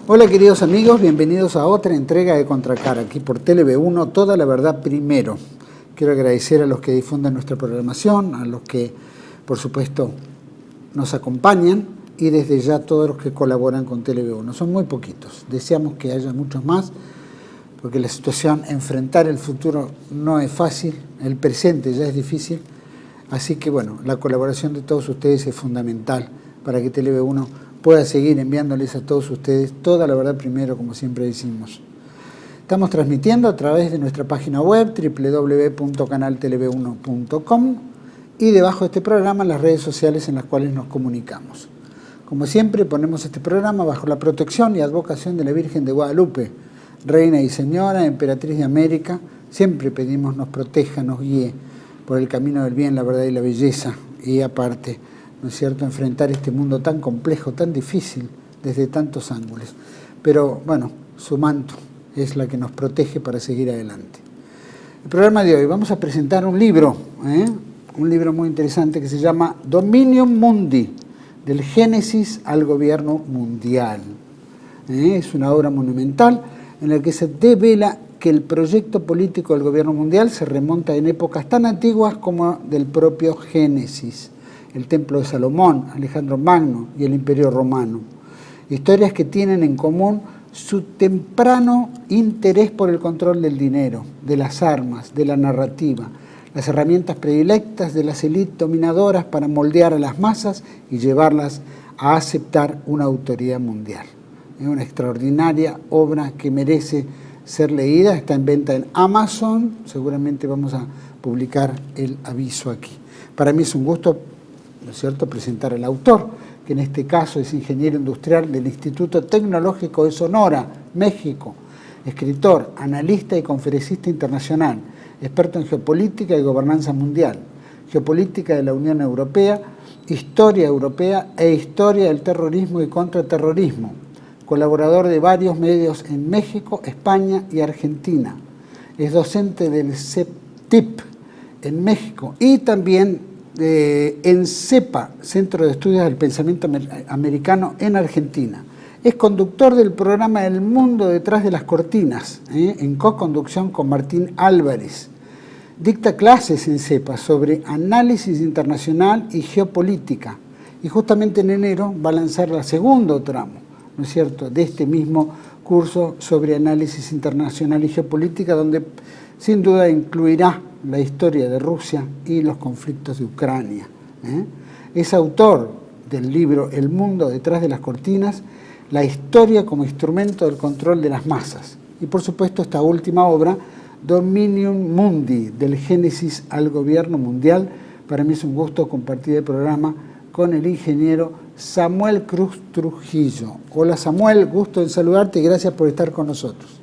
Hola queridos amigos, bienvenidos a otra entrega de Contracara, aquí por TLV1, Toda la Verdad Primero. Quiero agradecer a los que difunden nuestra programación, a los que, por supuesto, nos acompañan y desde ya todos los que colaboran con TLV1. Son muy poquitos, deseamos que haya muchos más, porque la situación, enfrentar el futuro no es fácil, el presente ya es difícil, así que bueno, la colaboración de todos ustedes es fundamental para que TLV1 pueda seguir enviándoles a todos ustedes toda la verdad primero, como siempre decimos. Estamos transmitiendo a través de nuestra página web www.canaltelv1.com y debajo de este programa las redes sociales en las cuales nos comunicamos. Como siempre ponemos este programa bajo la protección y advocación de la Virgen de Guadalupe, Reina y Señora, Emperatriz de América. Siempre pedimos nos proteja, nos guíe por el camino del bien, la verdad y la belleza, y aparte, ¿no es cierto?, enfrentar este mundo tan complejo, tan difícil, desde tantos ángulos. Pero, bueno, su manto es la que nos protege para seguir adelante. El programa de hoy vamos a presentar un libro muy interesante que se llama Dominium Mundi, del Génesis al Gobierno Mundial. Es una obra monumental en la que se devela que el proyecto político del gobierno mundial se remonta en épocas tan antiguas como del propio Génesis, el Templo de Salomón, Alejandro Magno y el Imperio Romano. Historias que tienen en común su temprano interés por el control del dinero, de las armas, de la narrativa, las herramientas predilectas de las élites dominadoras para moldear a las masas y llevarlas a aceptar una autoridad mundial. Es una extraordinaria obra que merece ser leída, está en venta en Amazon, seguramente vamos a publicar el aviso aquí. Para mí es un gusto, ¿no es cierto?, presentar al autor, que en este caso es ingeniero industrial del Instituto Tecnológico de Sonora, México, escritor, analista y conferencista internacional, experto en geopolítica y gobernanza mundial, geopolítica de la Unión Europea, historia europea e historia del terrorismo y contraterrorismo, colaborador de varios medios en México, España y Argentina. Es docente del CEPTIP en México y también en CEPA, Centro de Estudios del Pensamiento Americano en Argentina. Es conductor del programa El Mundo Detrás de las Cortinas, en co-conducción con Martín Álvarez. Dicta clases en CEPA sobre análisis internacional y geopolítica. Y justamente en enero va a lanzar el segundo tramo, ¿no es cierto?, de este mismo curso sobre análisis internacional y geopolítica, donde sin duda incluirá la historia de Rusia y los conflictos de Ucrania. Es autor del libro El Mundo Detrás de las Cortinas, la historia como instrumento del control de las masas. Y por supuesto esta última obra, Dominium Mundi, del Génesis al Gobierno Mundial. Para mí es un gusto compartir el programa con el ingeniero Samuel Cruz Trujillo. Hola Samuel, gusto en saludarte y gracias por estar con nosotros.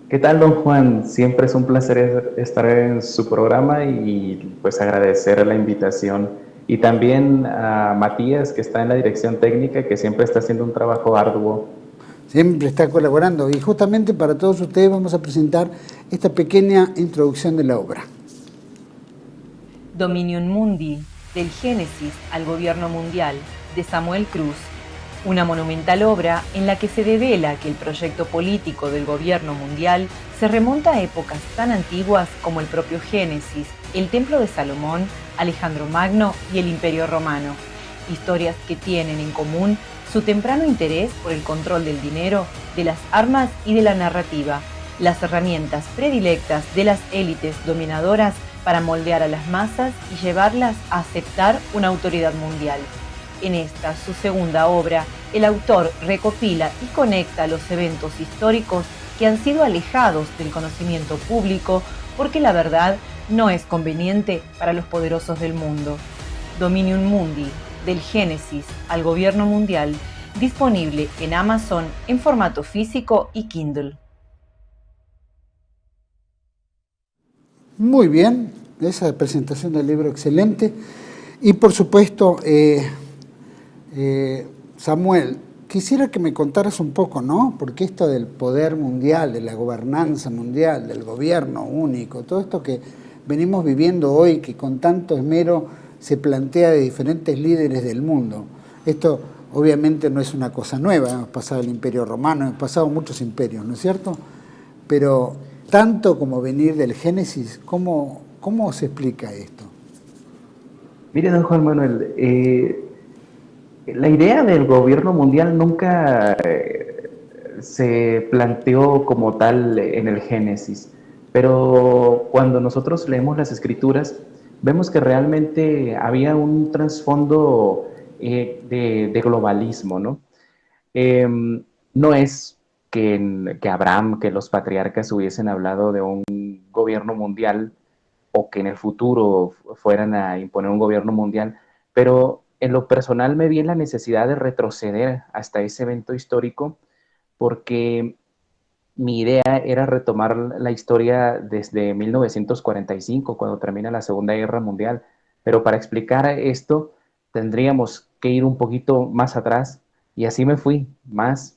¿Qué tal, don Juan? Siempre es un placer estar en su programa y pues agradecer la invitación. Y también a Matías, que está en la dirección técnica, que siempre está haciendo un trabajo arduo. Siempre está colaborando y justamente para todos ustedes vamos a presentar esta pequeña introducción de la obra. Dominium Mundi, del Génesis al Gobierno Mundial, de Samuel Cruz. Una monumental obra en la que se devela que el proyecto político del gobierno mundial se remonta a épocas tan antiguas como el propio Génesis, el Templo de Salomón, Alejandro Magno y el Imperio Romano. Historias que tienen en común su temprano interés por el control del dinero, de las armas y de la narrativa, las herramientas predilectas de las élites dominadoras para moldear a las masas y llevarlas a aceptar una autoridad mundial. En esta, su segunda obra, el autor recopila y conecta los eventos históricos que han sido alejados del conocimiento público porque la verdad no es conveniente para los poderosos del mundo. Dominium Mundi, del Génesis al Gobierno Mundial, disponible en Amazon en formato físico y Kindle. Muy bien, esa presentación del libro excelente. Y por supuesto, Samuel, quisiera que me contaras un poco, ¿no? Porque esto del poder mundial, de la gobernanza mundial, del gobierno único, todo esto que venimos viviendo hoy, que con tanto esmero se plantea de diferentes líderes del mundo, esto obviamente no es una cosa nueva, hemos pasado el Imperio Romano, hemos pasado muchos imperios, ¿no es cierto? Pero tanto como venir del Génesis, ¿cómo se explica esto? Mire, don Juan Manuel, la idea del gobierno mundial nunca se planteó como tal en el Génesis, pero cuando nosotros leemos las Escrituras, vemos que realmente había un trasfondo de globalismo, ¿no? No es que Abraham, que los patriarcas hubiesen hablado de un gobierno mundial o que en el futuro fueran a imponer un gobierno mundial, pero en lo personal me vi en la necesidad de retroceder hasta ese evento histórico porque mi idea era retomar la historia desde 1945, cuando termina la Segunda Guerra Mundial. Pero para explicar esto, tendríamos que ir un poquito más atrás. Y así me fui, más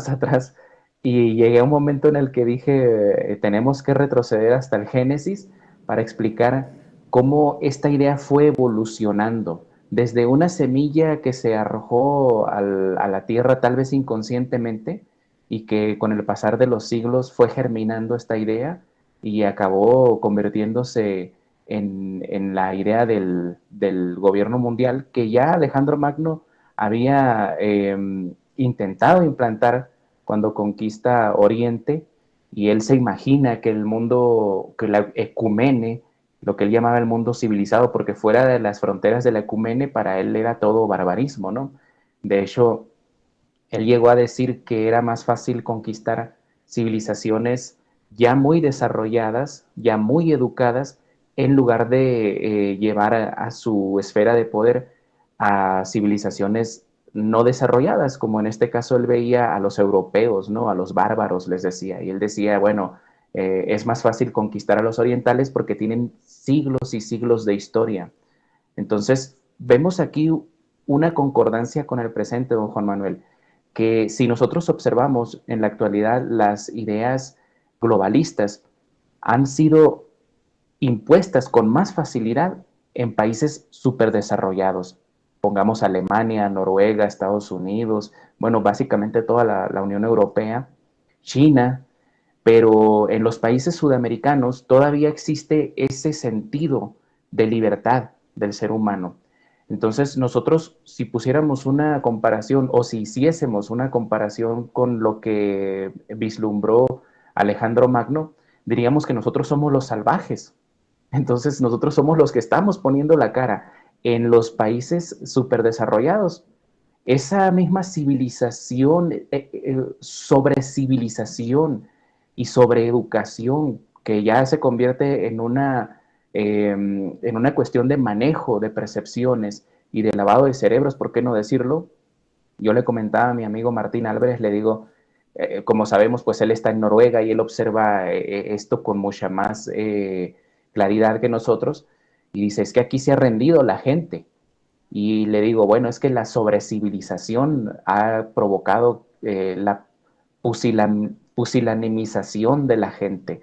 atrás. Y llegué a un momento en el que dije, tenemos que retroceder hasta el Génesis para explicar cómo esta idea fue evolucionando. Desde una semilla que se arrojó a la tierra, tal vez inconscientemente, y que con el pasar de los siglos fue germinando esta idea y acabó convirtiéndose en la idea del gobierno mundial que ya Alejandro Magno había intentado implantar cuando conquista Oriente, y él se imagina que el mundo, que la ecumene, lo que él llamaba el mundo civilizado, porque fuera de las fronteras de la ecumene para él era todo barbarismo, ¿no? De hecho, él llegó a decir que era más fácil conquistar civilizaciones ya muy desarrolladas, ya muy educadas, en lugar de llevar a su esfera de poder a civilizaciones no desarrolladas, como en este caso él veía a los europeos, ¿no? A los bárbaros, les decía. Y él decía, bueno, es más fácil conquistar a los orientales porque tienen siglos y siglos de historia. Entonces, vemos aquí una concordancia con el presente, don Juan Manuel, que si nosotros observamos en la actualidad las ideas globalistas han sido impuestas con más facilidad en países superdesarrollados. Pongamos Alemania, Noruega, Estados Unidos, bueno, básicamente toda la Unión Europea, China, pero en los países sudamericanos todavía existe ese sentido de libertad del ser humano. Entonces nosotros, si pusiéramos una comparación o si hiciésemos una comparación con lo que vislumbró Alejandro Magno, diríamos que nosotros somos los salvajes. Entonces nosotros somos los que estamos poniendo la cara en los países superdesarrollados. Esa misma civilización, sobre civilización y sobre educación, que ya se convierte en una cuestión de manejo de percepciones y de lavado de cerebros, ¿por qué no decirlo? Yo le comentaba a mi amigo Martín Álvarez, le digo, como sabemos, pues él está en Noruega y él observa esto con mucha más claridad que nosotros, y dice, es que aquí se ha rendido la gente. Y le digo, bueno, es que la sobrecivilización ha provocado la pusilanimización de la gente.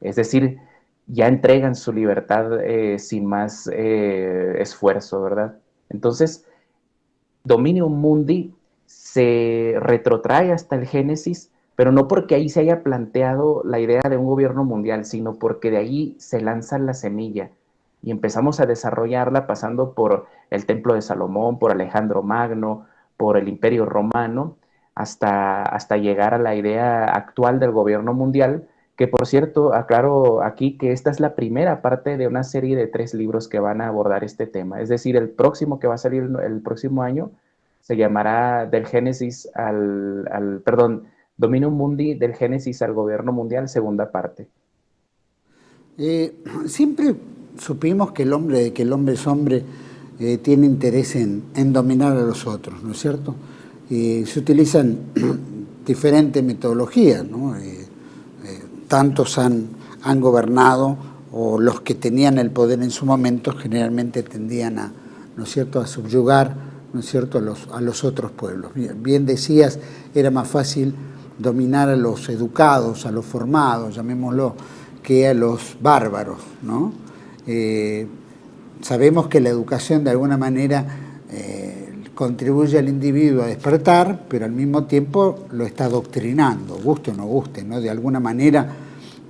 Es decir, ya entregan su libertad sin más esfuerzo, ¿verdad? Entonces, Dominium Mundi se retrotrae hasta el Génesis, pero no porque ahí se haya planteado la idea de un gobierno mundial, sino porque de ahí se lanza la semilla y empezamos a desarrollarla pasando por el Templo de Salomón, por Alejandro Magno, por el Imperio Romano, hasta llegar a la idea actual del gobierno mundial, que por cierto, aclaro aquí que esta es la primera parte de una serie de 3 libros que van a abordar este tema. Es decir, el próximo que va a salir el próximo año se llamará del Génesis perdón, Dominium Mundi, del Génesis al gobierno mundial, segunda parte. Siempre supimos que el hombre es hombre, tiene interés en dominar a los otros, ¿no es cierto? Se utilizan diferentes metodologías, ¿no? Tantos han gobernado, o los que tenían el poder en su momento generalmente tendían a, ¿no es cierto?, a subyugar, ¿no es cierto?, a los otros pueblos. Bien decías, era más fácil dominar a los educados, a los formados, llamémoslo, que a los bárbaros, ¿no? Sabemos que la educación de alguna manera contribuye al individuo a despertar, pero al mismo tiempo lo está adoctrinando, guste o no guste, ¿no? De alguna manera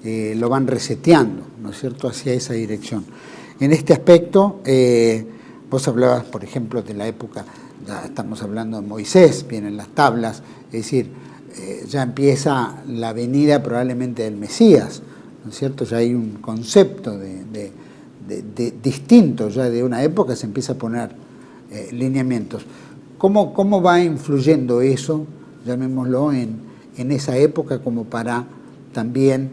lo van reseteando, ¿no es cierto?, hacia esa dirección. En este aspecto, vos hablabas, por ejemplo, de la época, ya estamos hablando de Moisés, vienen las tablas, es decir, ya empieza la venida probablemente del Mesías, ¿no es cierto? Ya hay un concepto de distinto, ya de una época se empieza a poner lineamientos. ¿Cómo va influyendo eso, llamémoslo, en esa época como para también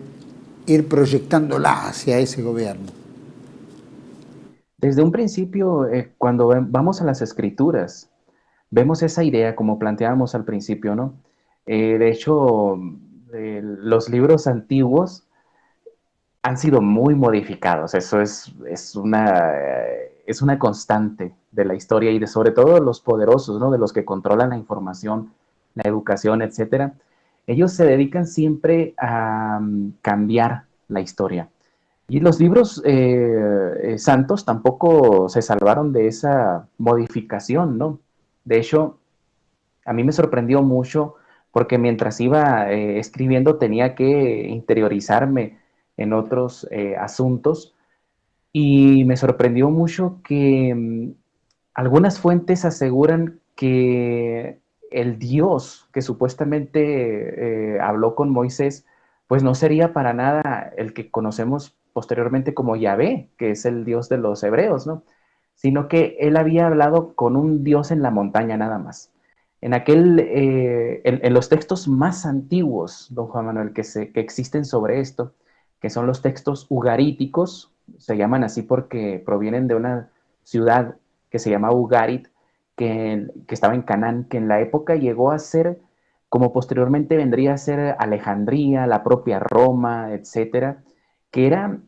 ir proyectándola hacia ese gobierno? Desde un principio, cuando vamos a las escrituras, vemos esa idea como planteábamos al principio, ¿no? De hecho, los libros antiguos han sido muy modificados. Eso es una constante de la historia y de sobre todo los poderosos, ¿no? De los que controlan la información, la educación, etcétera. Ellos se dedican siempre a cambiar la historia. Y los libros santos tampoco se salvaron de esa modificación, ¿no? De hecho, a mí me sorprendió mucho porque mientras iba escribiendo tenía que interiorizarme en otros asuntos y me sorprendió mucho que algunas fuentes aseguran que el Dios que supuestamente habló con Moisés, pues no sería para nada el que conocemos posteriormente como Yahvé, que es el Dios de los hebreos, ¿no? Sino que él había hablado con un Dios en la montaña nada más. En los textos más antiguos, don Juan Manuel, que existen sobre esto, que son los textos ugaríticos, se llaman así porque provienen de una ciudad que se llama Ugarit, que estaba en Canaán, que en la época llegó a ser, como posteriormente vendría a ser Alejandría, la propia Roma, etcétera, que era,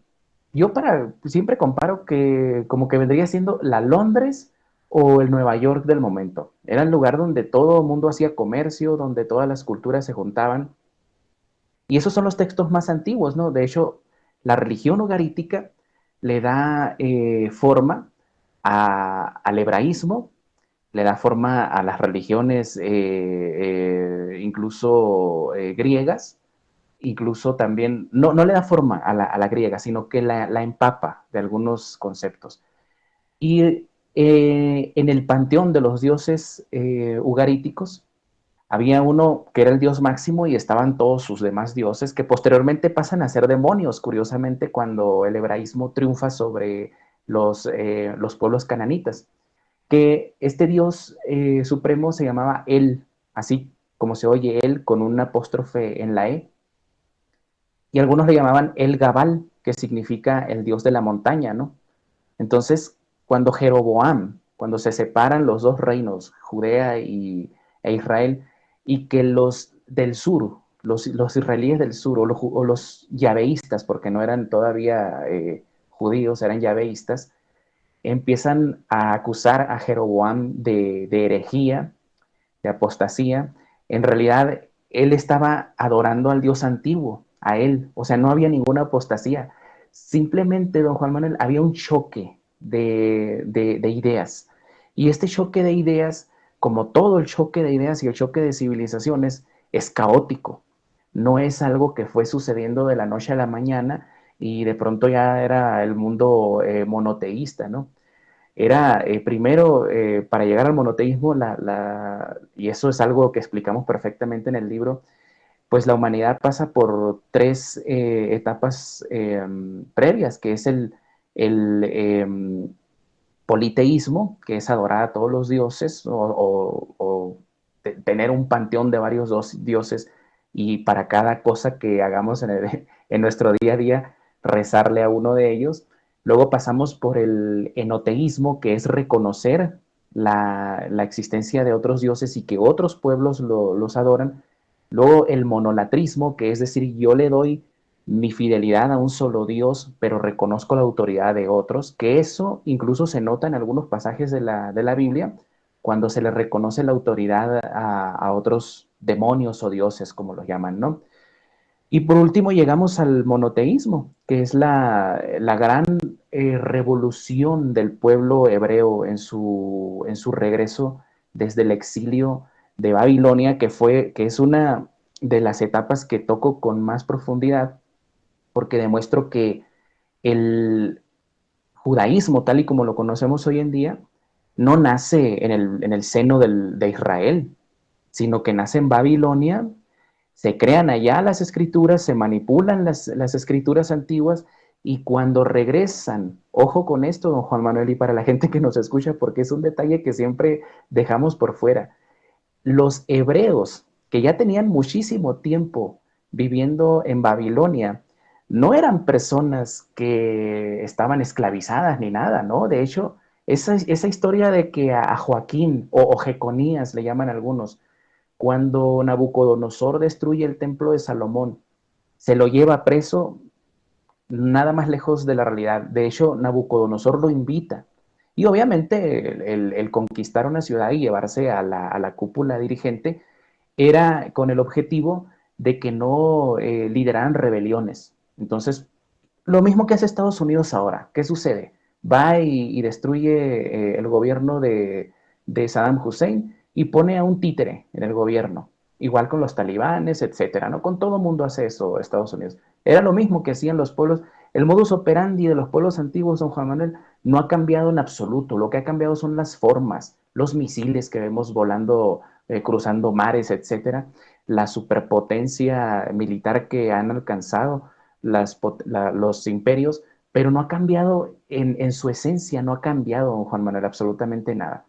siempre comparo que como que vendría siendo la Londres o el Nueva York del momento. Era el lugar donde todo el mundo hacía comercio, donde todas las culturas se juntaban. Y esos son los textos más antiguos, ¿no? De hecho, la religión ugarítica le da forma al hebraísmo, le da forma a las religiones incluso griegas, incluso también, no le da forma a la griega, sino que la empapa de algunos conceptos. Y en el panteón de los dioses ugaríticos, había uno que era el dios máximo y estaban todos sus demás dioses que posteriormente pasan a ser demonios, curiosamente, cuando el hebraísmo triunfa sobre los pueblos cananitas. Que este dios supremo se llamaba El, así como se oye él con un apóstrofe en la E. Y algunos le llamaban El Gabal, que significa el dios de la montaña, ¿no? Entonces, cuando se separan los dos reinos, Judea e Israel, y que los del sur, los israelíes del sur, o los yaveístas, porque no eran todavía judíos, eran yaveístas, empiezan a acusar a Jeroboam de herejía, de apostasía. En realidad, él estaba adorando al Dios antiguo, a él, o sea, no había ninguna apostasía. Simplemente, don Juan Manuel, había un choque de ideas. Y este choque de ideas, como todo el choque de ideas y el choque de civilizaciones, es caótico. No es algo que fue sucediendo de la noche a la mañana y de pronto ya era el mundo monoteísta, ¿no? Era primero, para llegar al monoteísmo, y eso es algo que explicamos perfectamente en el libro, pues la humanidad pasa por tres etapas previas, que es el politeísmo, que es adorar a todos los dioses o tener un panteón de varios dioses y para cada cosa que hagamos en nuestro día a día, rezarle a uno de ellos. Luego pasamos por el enoteísmo, que es reconocer la existencia de otros dioses y que otros pueblos los adoran. Luego el monolatrismo, que es decir, yo le doy mi fidelidad a un solo Dios, pero reconozco la autoridad de otros, que eso incluso se nota en algunos pasajes de la Biblia, cuando se le reconoce la autoridad a otros demonios o dioses, como los llaman, ¿no? Y por último llegamos al monoteísmo, que es la gran revolución del pueblo hebreo en su regreso desde el exilio de Babilonia, que es una de las etapas que toco con más profundidad, porque demuestro que el judaísmo, tal y como lo conocemos hoy en día, no nace en el seno de Israel, sino que nace en Babilonia. Se crean allá las escrituras, se manipulan las escrituras antiguas, y cuando regresan, ojo con esto, don Juan Manuel, y para la gente que nos escucha, porque es un detalle que siempre dejamos por fuera, los hebreos, que ya tenían muchísimo tiempo viviendo en Babilonia, no eran personas que estaban esclavizadas ni nada, ¿no? De hecho, esa historia de que a Joaquín o Jeconías le llaman algunos, cuando Nabucodonosor destruye el templo de Salomón, se lo lleva preso, nada más lejos de la realidad. De hecho, Nabucodonosor lo invita. Y obviamente el conquistar una ciudad y llevarse a la cúpula dirigente era con el objetivo de que no lideraran rebeliones. Entonces, lo mismo que hace Estados Unidos ahora. ¿Qué sucede? Va y destruye el gobierno de Saddam Hussein y pone a un títere en el gobierno. Igual con los talibanes, etcétera, ¿no? Con todo mundo hace eso Estados Unidos. Era lo mismo que hacían los pueblos. El modus operandi de los pueblos antiguos, don Juan Manuel, no ha cambiado en absoluto. Lo que ha cambiado son las formas, los misiles que vemos volando, cruzando mares, etcétera, la superpotencia militar que han alcanzado los imperios, pero no ha cambiado en su esencia, no ha cambiado, don Juan Manuel, absolutamente nada.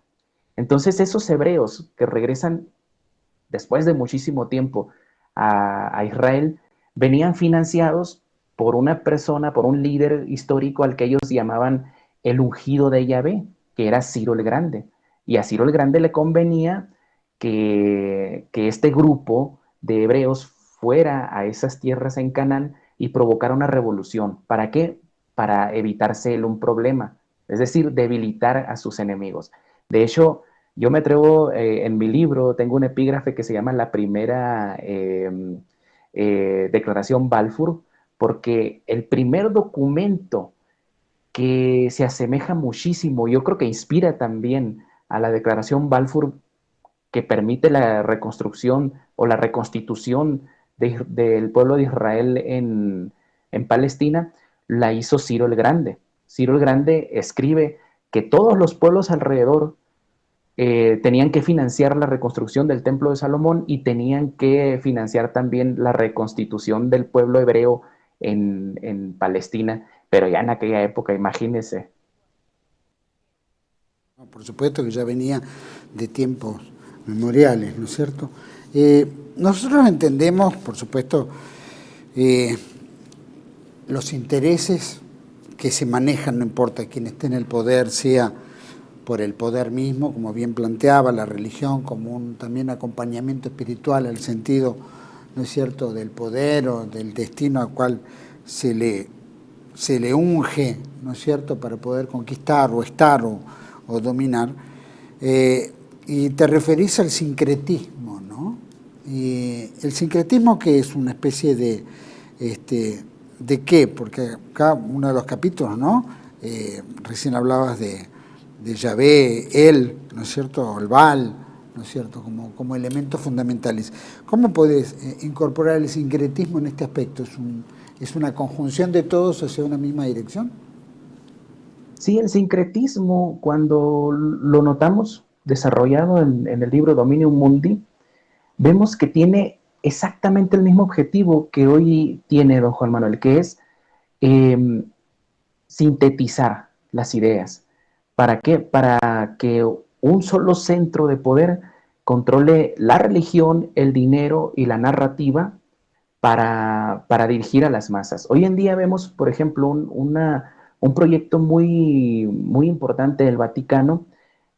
Entonces esos hebreos que regresan después de muchísimo tiempo a Israel, venían financiados por una persona, por un líder histórico al que ellos llamaban el ungido de Yahvé, que era Ciro el Grande. Y a Ciro el Grande le convenía que este grupo de hebreos fuera a esas tierras en Canaán y provocara una revolución. ¿Para qué? Para evitarse él un problema, es decir, debilitar a sus enemigos. De hecho, yo me atrevo, en mi libro, tengo un epígrafe que se llama La primera declaración Balfour, porque el primer documento que se asemeja muchísimo, yo creo que inspira también a la declaración Balfour, que permite la reconstrucción o la reconstitución del pueblo de Israel en Palestina, la hizo Ciro el Grande. Ciro el Grande escribe que todos los pueblos alrededor tenían que financiar la reconstrucción del Templo de Salomón y tenían que financiar también la reconstitución del pueblo hebreo en Palestina, pero ya en aquella época, imagínense. Por supuesto que ya venía de tiempos memoriales, ¿no es cierto? Nosotros entendemos, por supuesto, los intereses que se manejan, no importa quién esté en el poder, sea por el poder mismo, como bien planteaba, la religión como un también acompañamiento espiritual, al sentido, ¿no es cierto?, del poder o del destino al cual se le unge, ¿no es cierto?, para poder conquistar o estar o dominar. Y te referís al sincretismo, ¿no? Y el sincretismo, que es una especie ¿de qué? Porque acá uno de los capítulos, ¿no? Recién hablabas de Yahvé, él, ¿no es cierto?, el Baal, ¿no es cierto?, como elementos fundamentales. ¿Cómo podés incorporar el sincretismo en este aspecto? ¿Es una conjunción de todos hacia una misma dirección? Sí, el sincretismo, cuando lo notamos desarrollado en el libro Dominium Mundi, vemos que tiene exactamente el mismo objetivo que hoy tiene don Juan Manuel, que es sintetizar las ideas. ¿Para qué? Para que un solo centro de poder controle la religión, el dinero y la narrativa para dirigir a las masas. Hoy en día vemos, por ejemplo, un proyecto muy, muy importante del Vaticano,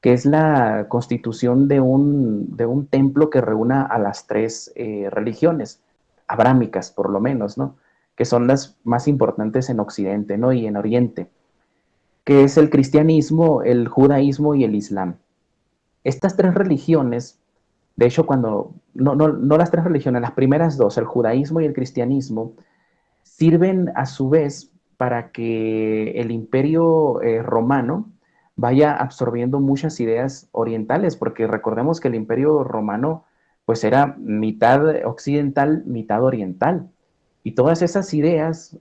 que es la constitución de un templo que reúna a las tres religiones, abrámicas por lo menos, ¿no?, que son las más importantes en Occidente, ¿no?, y en Oriente, que es el cristianismo, el judaísmo y el islam. Estas tres religiones, de hecho, no las tres religiones, las primeras dos, el judaísmo y el cristianismo, sirven a su vez para que el imperio romano vaya absorbiendo muchas ideas orientales, porque recordemos que el Imperio Romano pues era mitad occidental, mitad oriental. Y todas esas ideas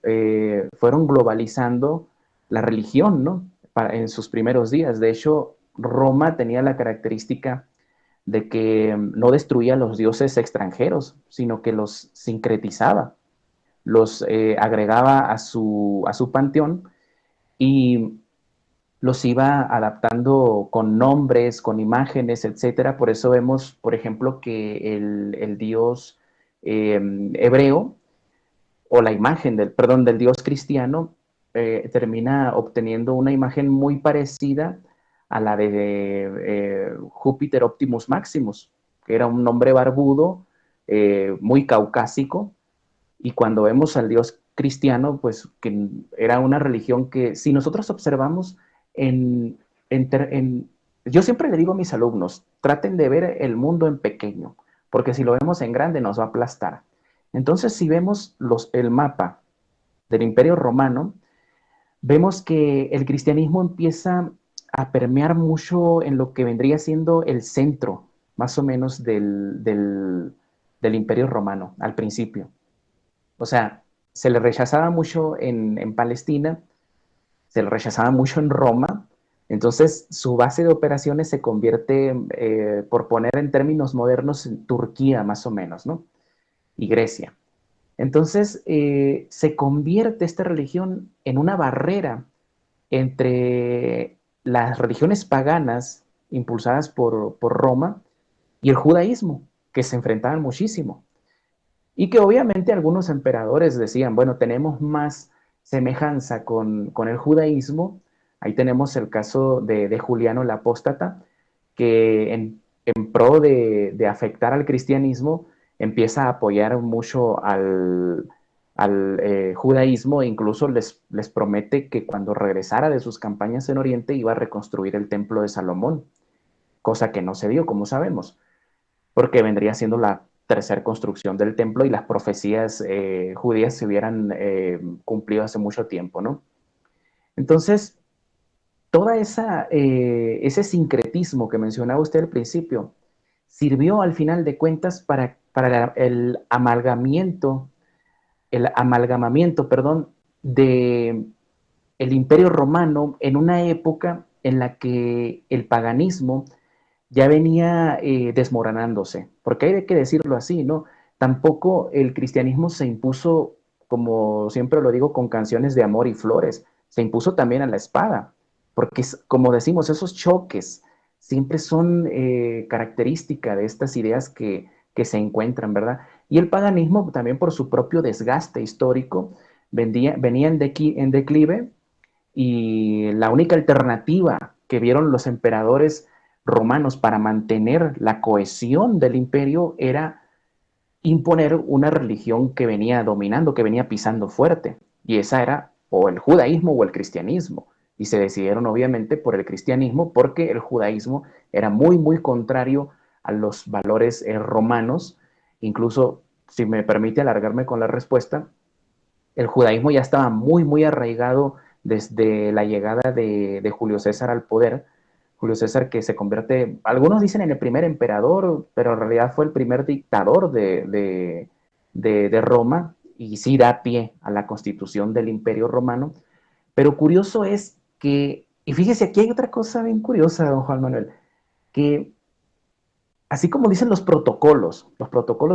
fueron globalizando la religión, ¿no? En sus primeros días. De hecho, Roma tenía la característica de que no destruía a los dioses extranjeros, sino que los sincretizaba, los agregaba a su panteón y los iba adaptando con nombres, con imágenes, etcétera. Por eso vemos, por ejemplo, que el dios hebreo o la imagen del dios cristiano termina obteniendo una imagen muy parecida a la de Júpiter Optimus Maximus, que era un hombre barbudo, muy caucásico, y cuando vemos al dios cristiano, pues que era una religión que si nosotros observamos en, yo siempre le digo a mis alumnos, traten de ver el mundo en pequeño, porque si lo vemos en grande nos va a aplastar. Entonces, si vemos el mapa del Imperio Romano, vemos que el cristianismo empieza a permear mucho en lo que vendría siendo el centro, más o menos, del Imperio Romano al principio. O sea, se le rechazaba mucho en Palestina, se le rechazaba mucho en Roma, entonces su base de operaciones se convierte, por poner en términos modernos, en Turquía más o menos, ¿no? Y Grecia. Entonces se convierte esta religión en una barrera entre las religiones paganas impulsadas por Roma y el judaísmo, que se enfrentaban muchísimo. Y que obviamente algunos emperadores decían, bueno, tenemos más semejanza con el judaísmo. Ahí tenemos el caso de Juliano el Apóstata, que en pro de afectar al cristianismo empieza a apoyar mucho al judaísmo e incluso les promete que cuando regresara de sus campañas en Oriente iba a reconstruir el templo de Salomón, cosa que no se dio, como sabemos, porque vendría siendo la tercera construcción del templo y las profecías judías se hubieran cumplido hace mucho tiempo, ¿no? Entonces, toda ese sincretismo que mencionaba usted al principio sirvió al final de cuentas para el amalgamamiento, perdón, de el Imperio Romano en una época en la que el paganismo ya venía desmoronándose, porque hay que decirlo así, ¿no? Tampoco el cristianismo se impuso, como siempre lo digo, con canciones de amor y flores, se impuso también a la espada, porque como decimos, esos choques siempre son característica de estas ideas que se encuentran, ¿verdad? Y el paganismo también por su propio desgaste histórico venía en declive y la única alternativa que vieron los emperadores romanos para mantener la cohesión del imperio era imponer una religión que venía dominando, que venía pisando fuerte. Y esa era o el judaísmo o el cristianismo. Y se decidieron obviamente por el cristianismo porque el judaísmo era muy, muy contrario a los valores romanos. Incluso, si me permite alargarme con la respuesta, el judaísmo ya estaba muy, muy arraigado desde la llegada de Julio César al poder. Julio César que se convierte, algunos dicen en el primer emperador, pero en realidad fue el primer dictador de Roma y sí da pie a la constitución del Imperio Romano. Pero curioso es que, y fíjese, aquí hay otra cosa bien curiosa, don Juan Manuel, que así como dicen los protocolos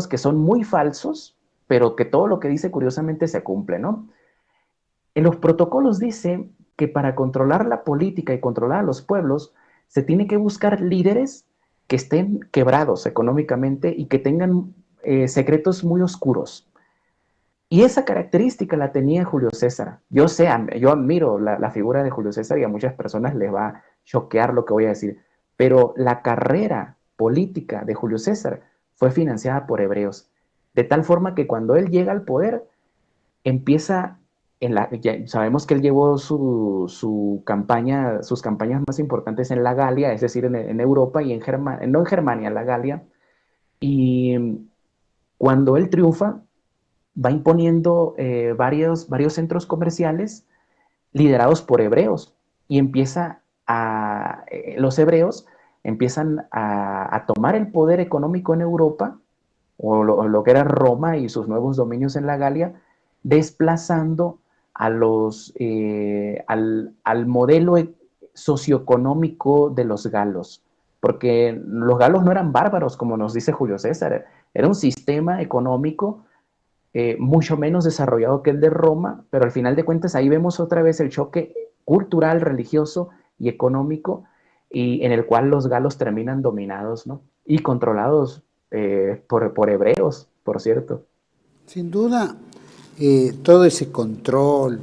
que son muy falsos, pero que todo lo que dice curiosamente se cumple, ¿no? En los protocolos dice que para controlar la política y controlar a los pueblos, se tiene que buscar líderes que estén quebrados económicamente y que tengan secretos muy oscuros. Y esa característica la tenía Julio César. Yo admiro la figura de Julio César y a muchas personas les va a choquear lo que voy a decir, pero la carrera política de Julio César fue financiada por hebreos, de tal forma que cuando él llega al poder, empieza ya sabemos que él llevó sus campañas más importantes en la Galia, es decir, en Europa y no en Germania, en la Galia. Y cuando él triunfa, va imponiendo varios centros comerciales liderados por hebreos y empieza los hebreos empiezan a tomar el poder económico en Europa, o lo que era Roma y sus nuevos dominios en la Galia, desplazando al modelo socioeconómico de los galos, porque los galos no eran bárbaros, como nos dice Julio César, era un sistema económico mucho menos desarrollado que el de Roma, pero al final de cuentas ahí vemos otra vez el choque cultural, religioso y económico, y en el cual los galos terminan dominados, ¿no? Y controlados por hebreos, por cierto. Sin duda, todo ese control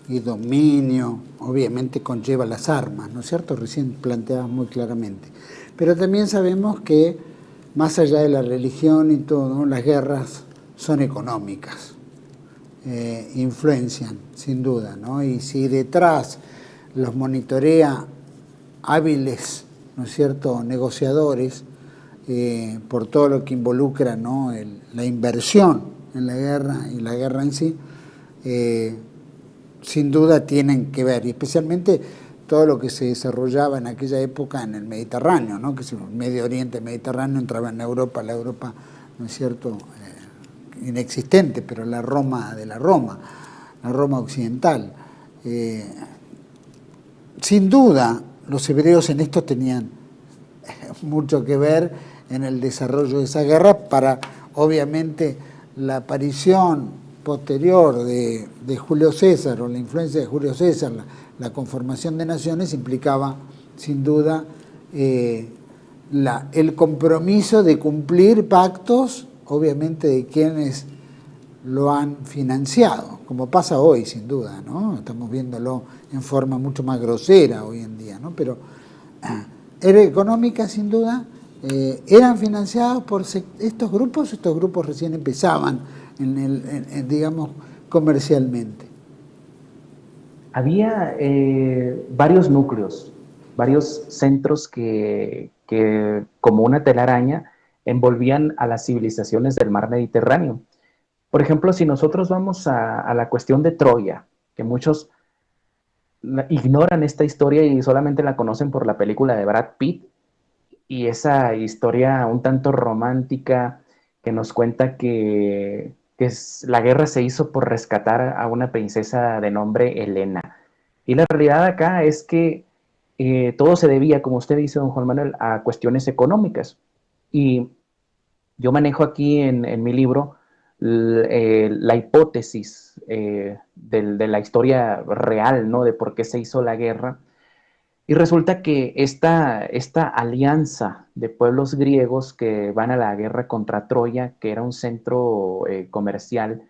y dominio obviamente conlleva las armas, ¿no es cierto? Recién planteabas muy claramente. Pero también sabemos que más allá de la religión y todo, las guerras son económicas, influencian sin duda, ¿no? Y si detrás los monitorea hábiles, ¿no es cierto?, negociadores, por todo lo que involucra, ¿no?, la inversión en la guerra y la guerra en sí, sin duda tienen que ver, y especialmente todo lo que se desarrollaba en aquella época en el Mediterráneo, ¿no?, que es el Medio Oriente, el Mediterráneo entraba en Europa, la Europa, ¿no es cierto?, inexistente, pero la Roma de la Roma occidental. Sin duda, los hebreos en esto tenían mucho que ver en el desarrollo de esa guerra para, obviamente, la aparición posterior de Julio César o la influencia de Julio César, la conformación de naciones implicaba, sin duda, el compromiso de cumplir pactos, obviamente, de quienes lo han financiado, como pasa hoy, sin duda, ¿no? Estamos viéndolo en forma mucho más grosera hoy en día, ¿no? Pero era económica, sin duda, eran financiados por estos grupos recién empezaban, digamos, comercialmente. Había varios núcleos, varios centros que como una telaraña envolvían a las civilizaciones del mar Mediterráneo. Por ejemplo, si nosotros vamos a la cuestión de Troya, que muchos ignoran esta historia y solamente la conocen por la película de Brad Pitt, y esa historia un tanto romántica que nos cuenta que la guerra se hizo por rescatar a una princesa de nombre Helena. Y la realidad acá es que todo se debía, como usted dice, don Juan Manuel, a cuestiones económicas. Y yo manejo aquí en mi libro la hipótesis de la historia real, ¿no? De por qué se hizo la guerra. Y resulta que esta alianza de pueblos griegos que van a la guerra contra Troya, que era un centro comercial,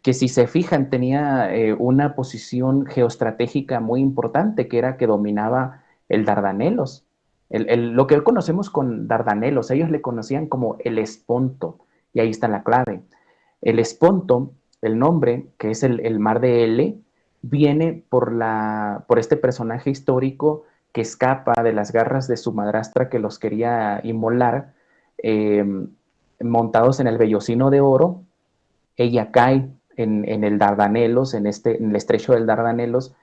que si se fijan tenía una posición geoestratégica muy importante, que era que dominaba el Dardanelos. Lo que hoy conocemos con Dardanelos, ellos le conocían como el Esponto, y ahí está la clave. El Esponto, el nombre, que es el mar de L, viene por este personaje histórico que escapa de las garras de su madrastra que los quería inmolar, montados en el vellocino de oro. Ella cae en el Dardanelos, en el estrecho del Dardanelos,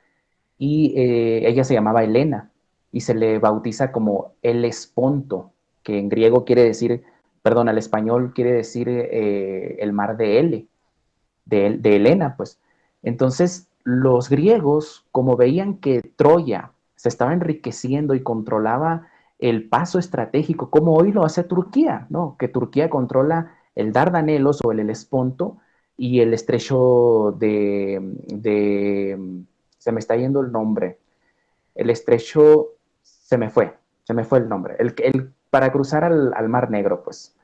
y ella se llamaba Helena, y se le bautiza como el Esponto, que en griego quiere decir, perdón, al español quiere decir el mar de L, de Helena, pues. Entonces, los griegos, como veían que Troya se estaba enriqueciendo y controlaba el paso estratégico, como hoy lo hace Turquía, ¿no? Que Turquía controla el Dardanelos o el Helesponto y el estrecho se me está yendo el nombre, el estrecho, se me fue el nombre, para cruzar al Mar Negro, pues.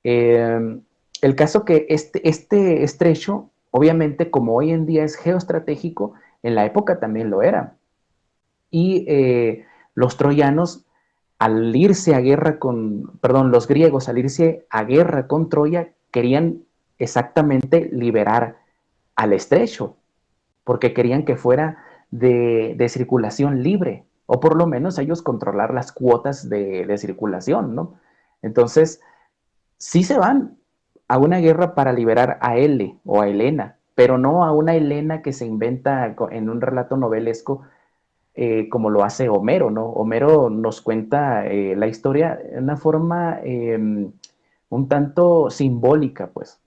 El caso que este estrecho, obviamente, como hoy en día es geoestratégico, en la época también lo era. Y los troyanos, al irse a guerra los griegos, al irse a guerra con Troya, querían exactamente liberar al estrecho, porque querían que fuera de circulación libre, o por lo menos ellos controlar las cuotas de circulación, ¿no? Entonces, sí se van a una guerra para liberar a L o a Helena, pero no a una Helena que se inventa en un relato novelesco como lo hace Homero, ¿no? Homero nos cuenta la historia de una forma un tanto simbólica, pues.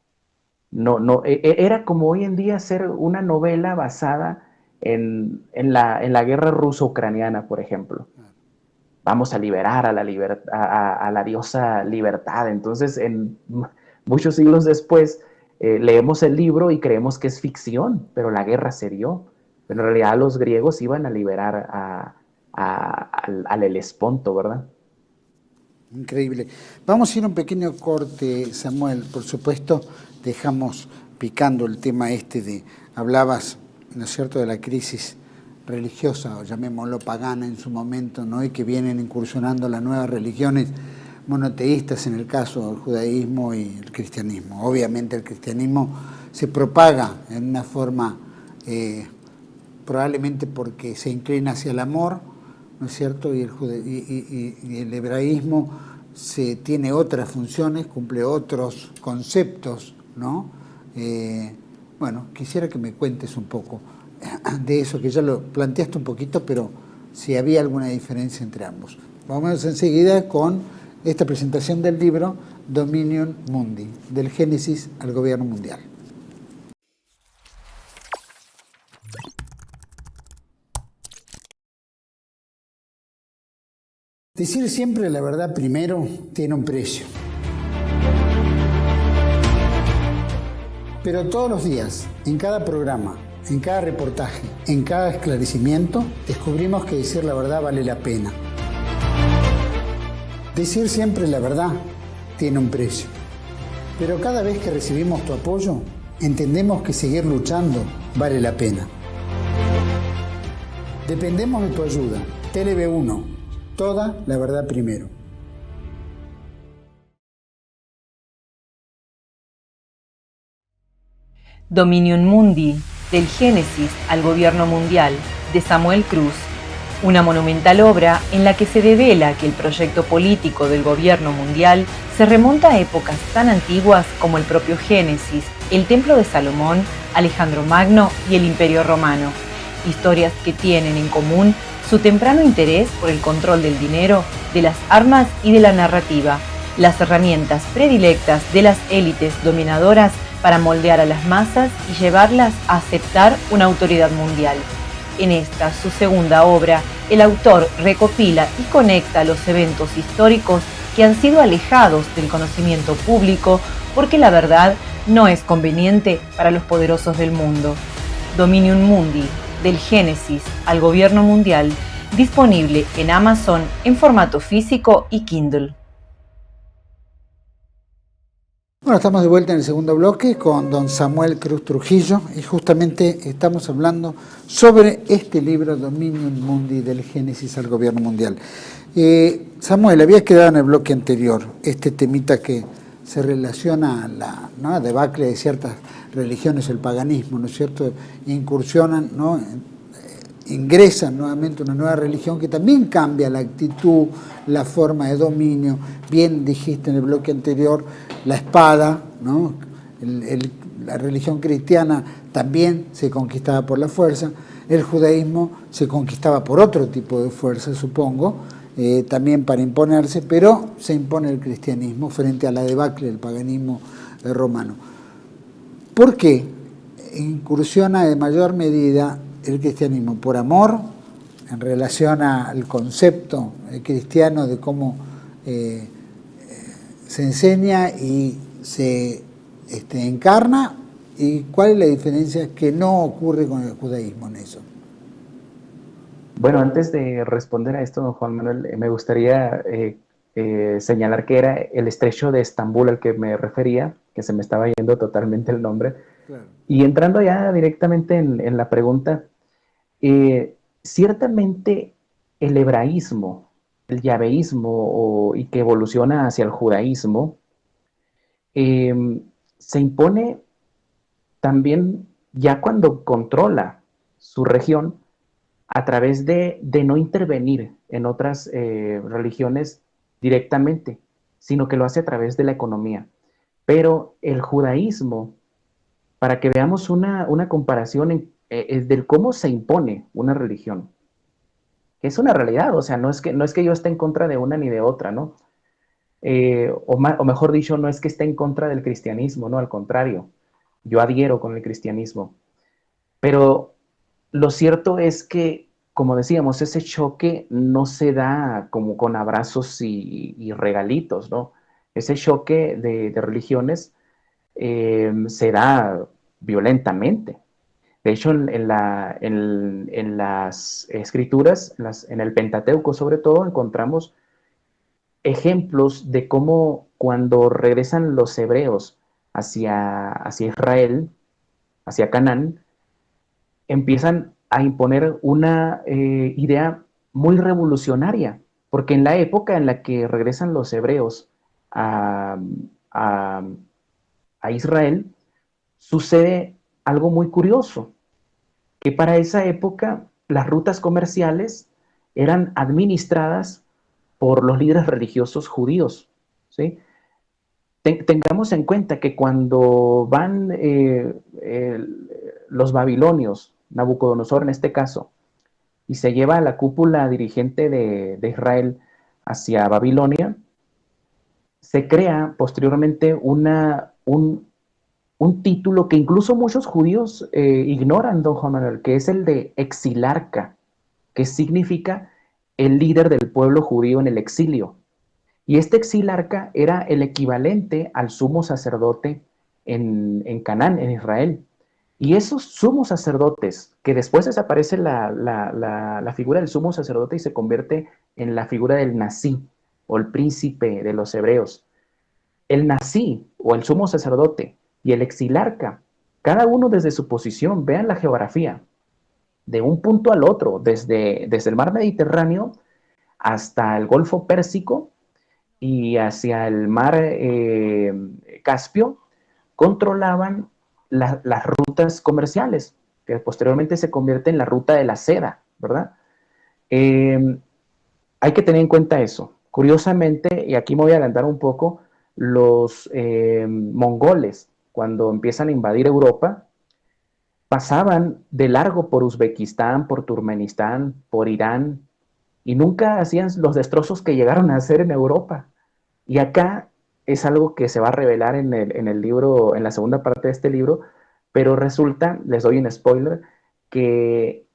Era como hoy en día hacer una novela basada en la guerra ruso-ucraniana, por ejemplo. Vamos a liberar a a la diosa libertad. Entonces, muchos siglos después, leemos el libro y creemos que es ficción, pero la guerra se dio. Pero en realidad los griegos iban a liberar al Helesponto, ¿verdad? Increíble. Vamos a ir a un pequeño corte, Samuel. Por supuesto, dejamos picando el tema hablabas, ¿no es cierto?, de la crisis religiosa, o llamémoslo pagana en su momento, ¿no?, y que vienen incursionando las nuevas religiones monoteístas, en el caso del judaísmo y el cristianismo. Obviamente el cristianismo se propaga en una forma, probablemente porque se inclina hacia el amor, ¿no es cierto?, y el hebraísmo tiene otras funciones, cumple otros conceptos, ¿no? Bueno, quisiera que me cuentes un poco de eso, que ya lo planteaste un poquito, pero si había alguna diferencia entre ambos. Vamos enseguida con esta presentación del libro Dominium Mundi, del Génesis al Gobierno Mundial. Decir siempre la verdad primero tiene un precio. Pero todos los días, en cada programa, en cada reportaje, en cada esclarecimiento, descubrimos que decir la verdad vale la pena. Decir siempre la verdad tiene un precio. Pero cada vez que recibimos tu apoyo, entendemos que seguir luchando vale la pena. Dependemos de tu ayuda. TLB1. Toda la verdad primero. Dominium Mundi, del Génesis al Gobierno Mundial, de Samuel Cruz, una monumental obra en la que se devela que el proyecto político del Gobierno Mundial se remonta a épocas tan antiguas como el propio Génesis, el Templo de Salomón, Alejandro Magno y el Imperio Romano. Historias que tienen en común su temprano interés por el control del dinero, de las armas y de la narrativa, las herramientas predilectas de las élites dominadoras para moldear a las masas y llevarlas a aceptar una autoridad mundial. En esta, su segunda obra, el autor recopila y conecta los eventos históricos que han sido alejados del conocimiento público porque la verdad no es conveniente para los poderosos del mundo. Dominium Mundi, del Génesis al Gobierno Mundial, disponible en Amazon en formato físico y Kindle. Bueno, estamos de vuelta en el segundo bloque con don Samuel Cruz Trujillo y justamente estamos hablando sobre este libro Dominium Mundi, del Génesis al Gobierno Mundial. Samuel, había quedado en el bloque anterior este temita que se relaciona a la debacle de ciertas religiones, el paganismo, ¿no es cierto? Incursionan, ¿no? Ingresan nuevamente una nueva religión que también cambia la actitud, la forma de dominio. Bien dijiste en el bloque anterior, la espada, ¿no? La religión cristiana también se conquistaba por la fuerza, el judaísmo se conquistaba por otro tipo de fuerza, supongo, también para imponerse, pero se impone el cristianismo frente a la debacle del paganismo romano. ¿Por qué incursiona de mayor medida el cristianismo? Por amor, en relación al concepto cristiano de cómo se enseña y se encarna, y cuál es la diferencia que no ocurre con el judaísmo en eso. Bueno, antes de responder a esto, don Juan Manuel, me gustaría señalar que era el estrecho de Estambul al que me refería, que se me estaba yendo totalmente el nombre. Claro. Y entrando ya directamente en la pregunta, ciertamente el hebraísmo, el yaveísmo y que evoluciona hacia el judaísmo, se impone también ya cuando controla su región a través de no intervenir en otras religiones directamente, sino que lo hace a través de la economía. Pero el judaísmo, para que veamos una comparación de cómo se impone una religión. que es una realidad, o sea, no es que yo esté en contra de una ni de otra, ¿no? O mejor dicho, no es que esté en contra del cristianismo, no, al contrario, yo adhiero con el cristianismo. Pero lo cierto es que, como decíamos, ese choque no se da como con abrazos y regalitos, ¿no? Ese choque de religiones se da violentamente. De hecho, en las escrituras, en el Pentateuco sobre todo, encontramos ejemplos de cómo cuando regresan los hebreos hacia Israel, hacia Canaán, empiezan a imponer una idea muy revolucionaria, porque en la época en la que regresan los hebreos a, a, a Israel, sucede algo muy curioso, que para esa época las rutas comerciales eran administradas por los líderes religiosos judíos, ¿sí? Tengamos en cuenta que cuando van los babilonios, Nabucodonosor en este caso, y se lleva a la cúpula dirigente de Israel hacia Babilonia, se crea posteriormente un título que incluso muchos judíos ignoran, don Juan Manuel, que es el de exilarca, que significa el líder del pueblo judío en el exilio. Y este exilarca era el equivalente al sumo sacerdote en Canaán, en Israel. Y esos sumos sacerdotes, que después desaparece la figura del sumo sacerdote y se convierte en la figura del Nasí, o el príncipe de los hebreos. El Nasí, o el sumo sacerdote, y el exilarca, cada uno desde su posición, vean la geografía, de un punto al otro, desde el mar Mediterráneo hasta el Golfo Pérsico, y hacia el mar Caspio, controlaban las rutas comerciales, que posteriormente se convierte en la ruta de la seda, ¿verdad? Hay que tener en cuenta eso. Curiosamente, y aquí me voy a adelantar un poco, los mongoles, cuando empiezan a invadir Europa, pasaban de largo por Uzbekistán, por Turkmenistán, por Irán, y nunca hacían los destrozos que llegaron a hacer en Europa. Y acá es algo que se va a revelar en el libro, en la segunda parte de este libro, pero resulta, les doy un spoiler, que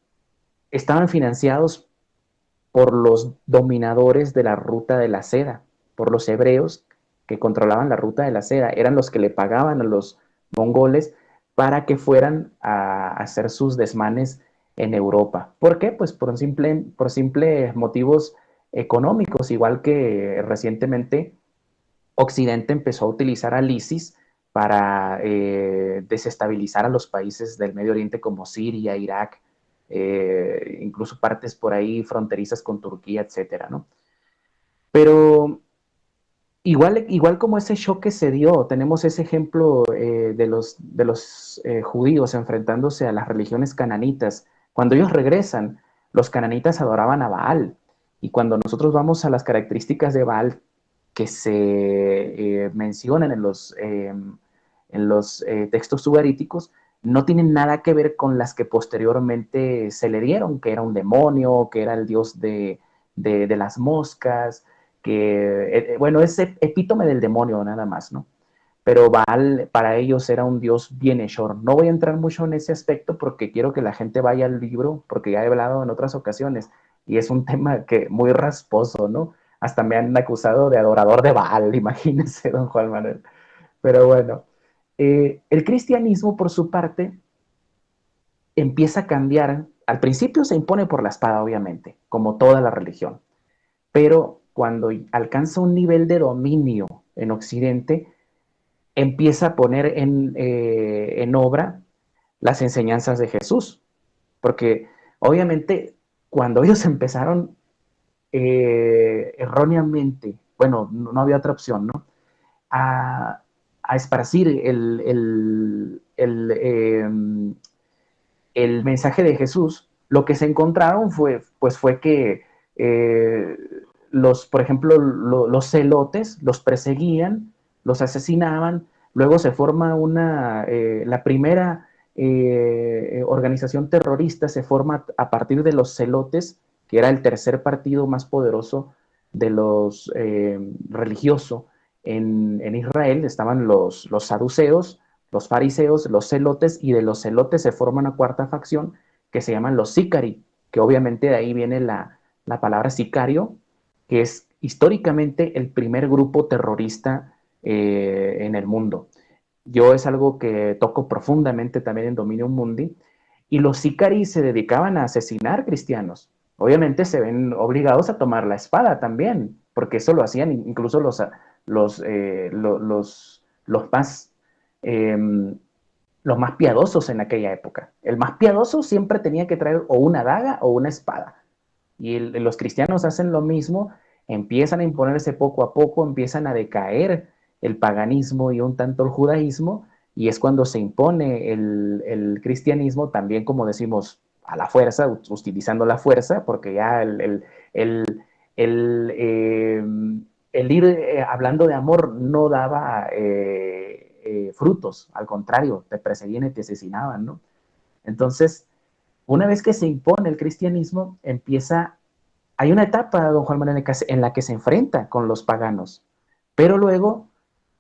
estaban financiados por los dominadores de la ruta de la seda, por los hebreos que controlaban la ruta de la seda, eran los que le pagaban a los mongoles para que fueran a hacer sus desmanes en Europa. ¿Por qué? Pues por simples motivos económicos, igual que recientemente Occidente empezó a utilizar al ISIS para desestabilizar a los países del Medio Oriente como Siria, Irak, incluso partes por ahí fronterizas con Turquía, etcétera, ¿no? Pero igual como ese choque se dio, tenemos ese ejemplo de los judíos enfrentándose a las religiones cananitas. Cuando ellos regresan, los cananitas adoraban a Baal. Y cuando nosotros vamos a las características de Baal que se mencionan en los textos sugaríticos, no tienen nada que ver con las que posteriormente se le dieron, que era un demonio, que era el dios de las moscas, que, bueno, es epítome del demonio nada más, ¿no? Pero Baal para ellos era un dios bienhechor. No voy a entrar mucho en ese aspecto porque quiero que la gente vaya al libro, porque ya he hablado en otras ocasiones, y es un tema que muy rasposo, ¿no? Hasta me han acusado de adorador de Baal, imagínense, don Juan Manuel. Pero bueno, el cristianismo, por su parte, empieza a cambiar. Al principio se impone por la espada, obviamente, como toda la religión. Pero cuando alcanza un nivel de dominio en Occidente, empieza a poner en obra las enseñanzas de Jesús. Porque obviamente cuando ellos empezaron erróneamente, bueno, no había otra opción, ¿no? A esparcir el mensaje de Jesús, lo que se encontraron fue que por ejemplo, los celotes los perseguían, los asesinaban, luego se forma la primera organización terrorista se forma a partir de los celotes que era el tercer partido más poderoso de los religiosos en Israel. Estaban los saduceos, los fariseos, los celotes, y de los celotes se forma una cuarta facción que se llaman los sicari, que obviamente de ahí viene la palabra sicario, que es históricamente el primer grupo terrorista en el mundo. Yo es algo que toco profundamente también en Dominium Mundi, y los sicaris se dedicaban a asesinar cristianos. Obviamente se ven obligados a tomar la espada también, porque eso lo hacían incluso los más, eh, los más piadosos en aquella época. El más piadoso siempre tenía que traer o una daga o una espada. Y los cristianos hacen lo mismo, empiezan a imponerse poco a poco, empiezan a decaer el paganismo y un tanto el judaísmo, y es cuando se impone el cristianismo, también como decimos, a la fuerza, utilizando la fuerza, porque ya el, eh, el ir hablando de amor no daba frutos, al contrario, te perseguían y te asesinaban, ¿no? Entonces, una vez que se impone el cristianismo, hay una etapa, don Juan Manuel, en la que se enfrenta con los paganos, pero luego,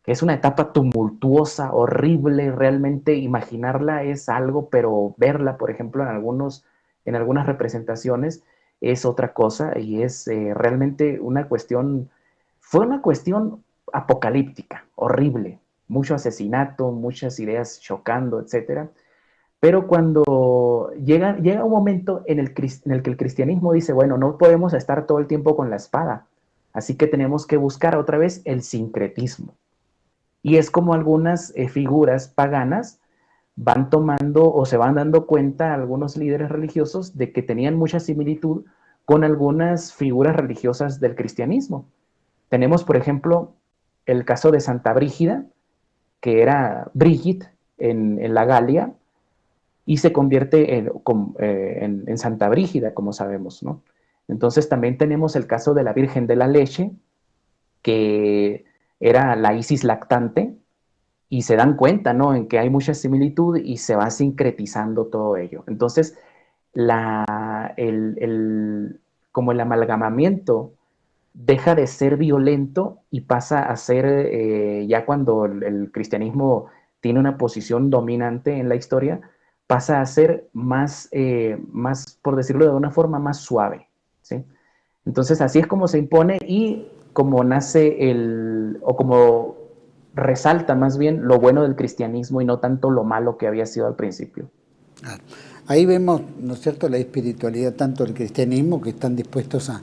que es una etapa tumultuosa, horrible, realmente imaginarla es algo, pero verla, por ejemplo, en algunas representaciones, es otra cosa, y es realmente fue una cuestión apocalíptica, horrible, mucho asesinato, muchas ideas chocando, etcétera. Pero cuando llega un momento en el que el cristianismo dice, bueno, no podemos estar todo el tiempo con la espada, así que tenemos que buscar otra vez el sincretismo. Y es como algunas figuras paganas van tomando o se van dando cuenta algunos líderes religiosos de que tenían mucha similitud con algunas figuras religiosas del cristianismo. Tenemos, por ejemplo, el caso de Santa Brígida, que era Brigitte en la Galia, y se convierte en Santa Brígida, como sabemos, ¿no? Entonces también tenemos el caso de la Virgen de la Leche, que era la Isis lactante, y se dan cuenta, ¿no?, en que hay mucha similitud y se va sincretizando todo ello. Entonces, como el amalgamamiento deja de ser violento y pasa a ser, ya cuando el cristianismo tiene una posición dominante en la historia, pasa a ser más, por decirlo de una forma, más suave, ¿sí? Entonces, así es como se impone y como nace o como resalta más bien lo bueno del cristianismo y no tanto lo malo que había sido al principio. Ahí vemos, ¿no es cierto?, la espiritualidad tanto del cristianismo, que están dispuestos a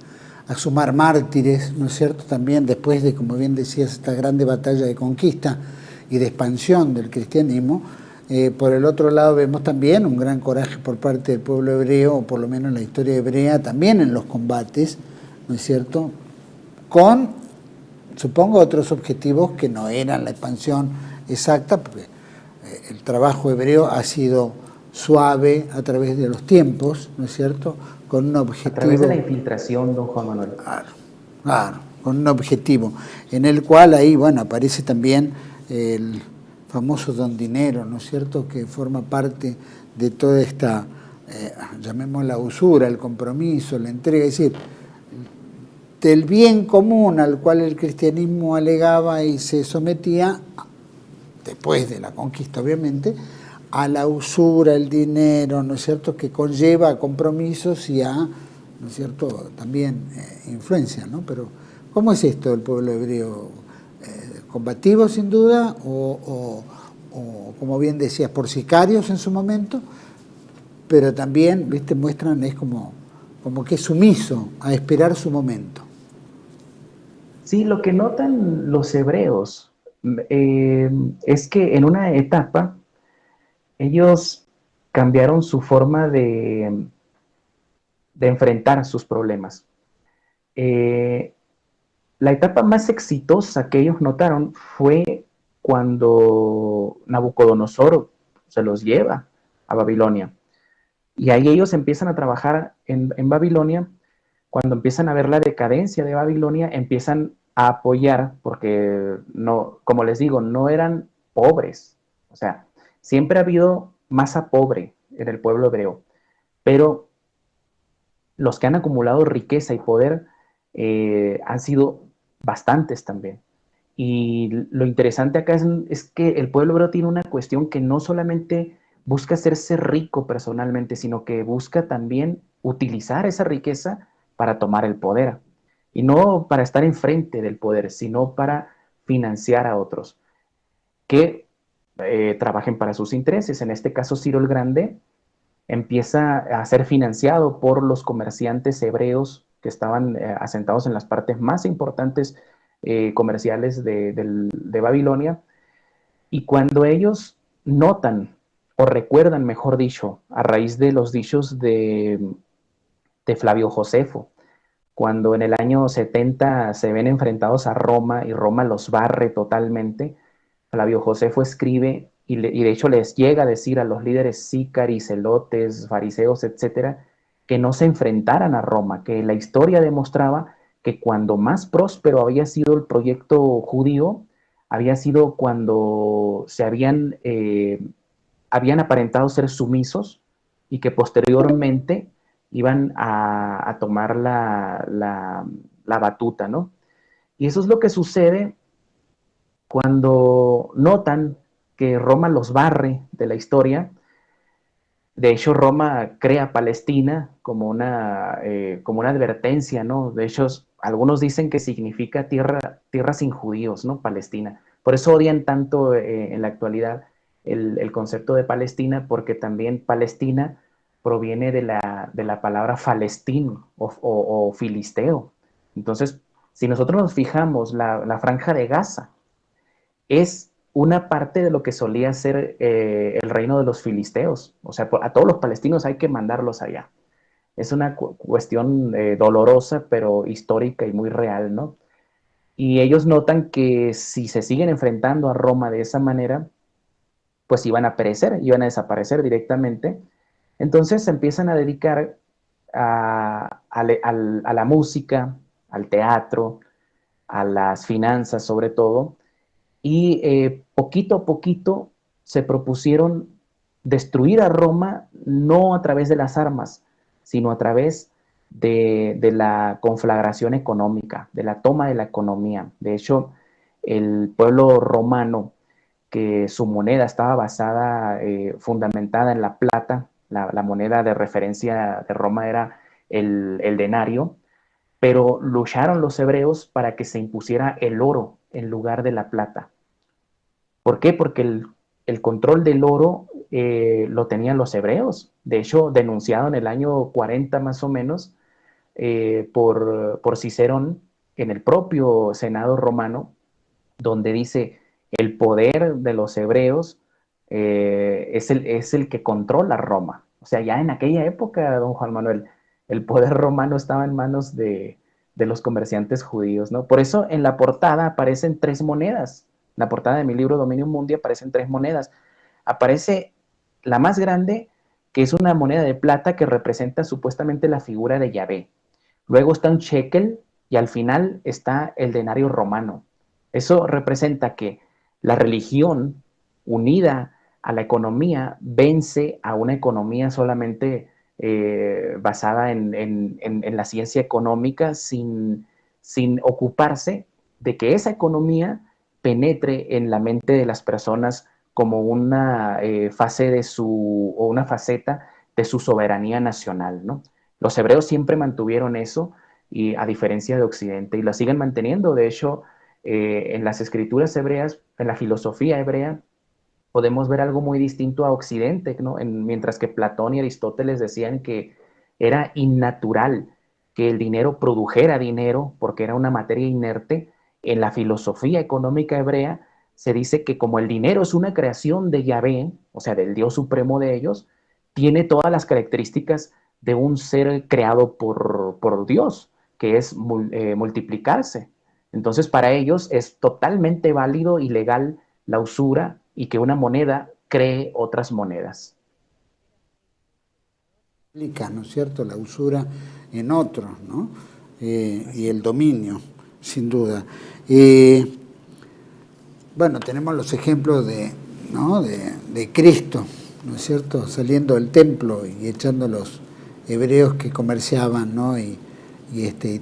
sumar mártires, ¿no es cierto?, también después de, como bien decías, esta grande batalla de conquista y de expansión del cristianismo. Por el otro lado vemos también un gran coraje por parte del pueblo hebreo, o por lo menos en la historia hebrea, también en los combates, ¿no es cierto?, con, supongo, otros objetivos que no eran la expansión exacta, porque el trabajo hebreo ha sido suave a través de los tiempos, ¿no es cierto?, con un objetivo. A través de la infiltración, don Juan Manuel. Claro, con un objetivo, en el cual ahí, bueno, aparece también el famoso don dinero, ¿no es cierto?, que forma parte de toda esta, llamémosla usura, el compromiso, la entrega, es decir, del bien común al cual el cristianismo alegaba y se sometía, después de la conquista obviamente, a la usura, el dinero, ¿no es cierto?, que conlleva a compromisos y a, ¿no es cierto?, también influencia, ¿no? Pero, ¿cómo es esto del pueblo hebreo? Combativo sin duda, o como bien decías, por sicarios en su momento, pero también, ¿viste?, muestran, es como que es sumiso a esperar su momento. Sí, lo que notan los hebreos es que en una etapa ellos cambiaron su forma de enfrentar sus problemas. La etapa más exitosa que ellos notaron fue cuando Nabucodonosor se los lleva a Babilonia. Y ahí ellos empiezan a trabajar en Babilonia. Cuando empiezan a ver la decadencia de Babilonia, empiezan a apoyar, porque no, como les digo, no eran pobres. O sea, siempre ha habido masa pobre en el pueblo hebreo, pero los que han acumulado riqueza y poder han sido bastantes también. Y lo interesante acá es que el pueblo hebreo tiene una cuestión que no solamente busca hacerse rico personalmente, sino que busca también utilizar esa riqueza para tomar el poder. Y no para estar enfrente del poder, sino para financiar a otros que trabajen para sus intereses. En este caso, Ciro el Grande empieza a ser financiado por los comerciantes hebreos que estaban asentados en las partes más importantes comerciales de Babilonia, y cuando ellos notan o recuerdan, mejor dicho, a raíz de los dichos de Flavio Josefo, cuando en el año 70 se ven enfrentados a Roma y Roma los barre totalmente, Flavio Josefo escribe y de hecho les llega a decir a los líderes sícaris, celotes, fariseos, etcétera, que no se enfrentaran a Roma, que la historia demostraba que cuando más próspero había sido el proyecto judío, había sido cuando se habían aparentado ser sumisos y que posteriormente iban a tomar la batuta, ¿no? Y eso es lo que sucede cuando notan que Roma los barre de la historia. De hecho, Roma crea Palestina como una advertencia, ¿no? De hecho, algunos dicen que significa tierra sin judíos, ¿no? Palestina. Por eso odian tanto en la actualidad el concepto de Palestina, porque también Palestina proviene de la palabra falestín o filisteo. Entonces, si nosotros nos fijamos, la franja de Gaza es una parte de lo que solía ser el reino de los filisteos. O sea, a todos los palestinos hay que mandarlos allá. Es una cuestión dolorosa, pero histórica y muy real, ¿no? Y ellos notan que si se siguen enfrentando a Roma de esa manera, pues iban a perecer, iban a desaparecer directamente. Entonces se empiezan a dedicar a la música, al teatro, a las finanzas sobre todo, y poquito a poquito se propusieron destruir a Roma no a través de las armas, sino a través de la conflagración económica, de la toma de la economía. De hecho, el pueblo romano, que su moneda estaba basada, fundamentada en la plata, la moneda de referencia de Roma era el denario, pero lucharon los hebreos para que se impusiera el oro en lugar de la plata. ¿Por qué? Porque el control del oro lo tenían los hebreos. De hecho, denunciado en el año 40 más o menos por Cicerón en el propio Senado romano, donde dice el poder de los hebreos es el que controla Roma. O sea, ya en aquella época, don Juan Manuel, el poder romano estaba en manos de los comerciantes judíos, ¿no? Por eso en la portada aparecen 3 monedas. En la portada de mi libro Dominio Mundi aparecen 3 monedas. Aparece la más grande, que es una moneda de plata que representa supuestamente la figura de Yahvé. Luego está un shekel y al final está el denario romano. Eso representa que la religión unida a la economía vence a una economía solamente basada en la ciencia económica sin ocuparse de que esa economía penetre en la mente de las personas como una fase o una faceta de su soberanía nacional, ¿no? Los hebreos siempre mantuvieron eso, y a diferencia de Occidente, y lo siguen manteniendo. De hecho, en las escrituras hebreas, en la filosofía hebrea, podemos ver algo muy distinto a Occidente, ¿no? Mientras que Platón y Aristóteles decían que era innatural que el dinero produjera dinero porque era una materia inerte, en la filosofía económica hebrea se dice que como el dinero es una creación de Yahvé, o sea, del Dios supremo de ellos, tiene todas las características de un ser creado por Dios, que es multiplicarse. Entonces, para ellos es totalmente válido y legal la usura y que una moneda cree otras monedas. ¿No es cierto? La usura en otros, ¿no? Y el dominio, sin duda. Bueno, tenemos los ejemplos ¿no? de Cristo, ¿no es cierto? Saliendo del templo y echándolos hebreos que comerciaban, ¿no? Y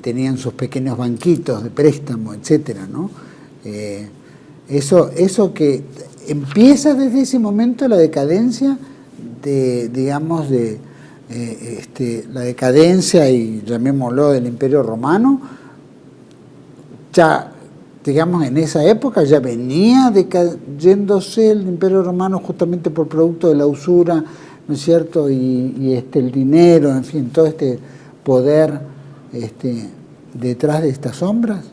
tenían sus pequeños banquitos de préstamo, etcétera, ¿no? Eso que empieza desde ese momento la decadencia la decadencia, y llamémoslo, del Imperio Romano, ya, digamos, en esa época ya venía decayéndose el Imperio Romano justamente por producto de la usura, ¿no es cierto? Y el dinero, en fin, todo este poder detrás de estas sombras.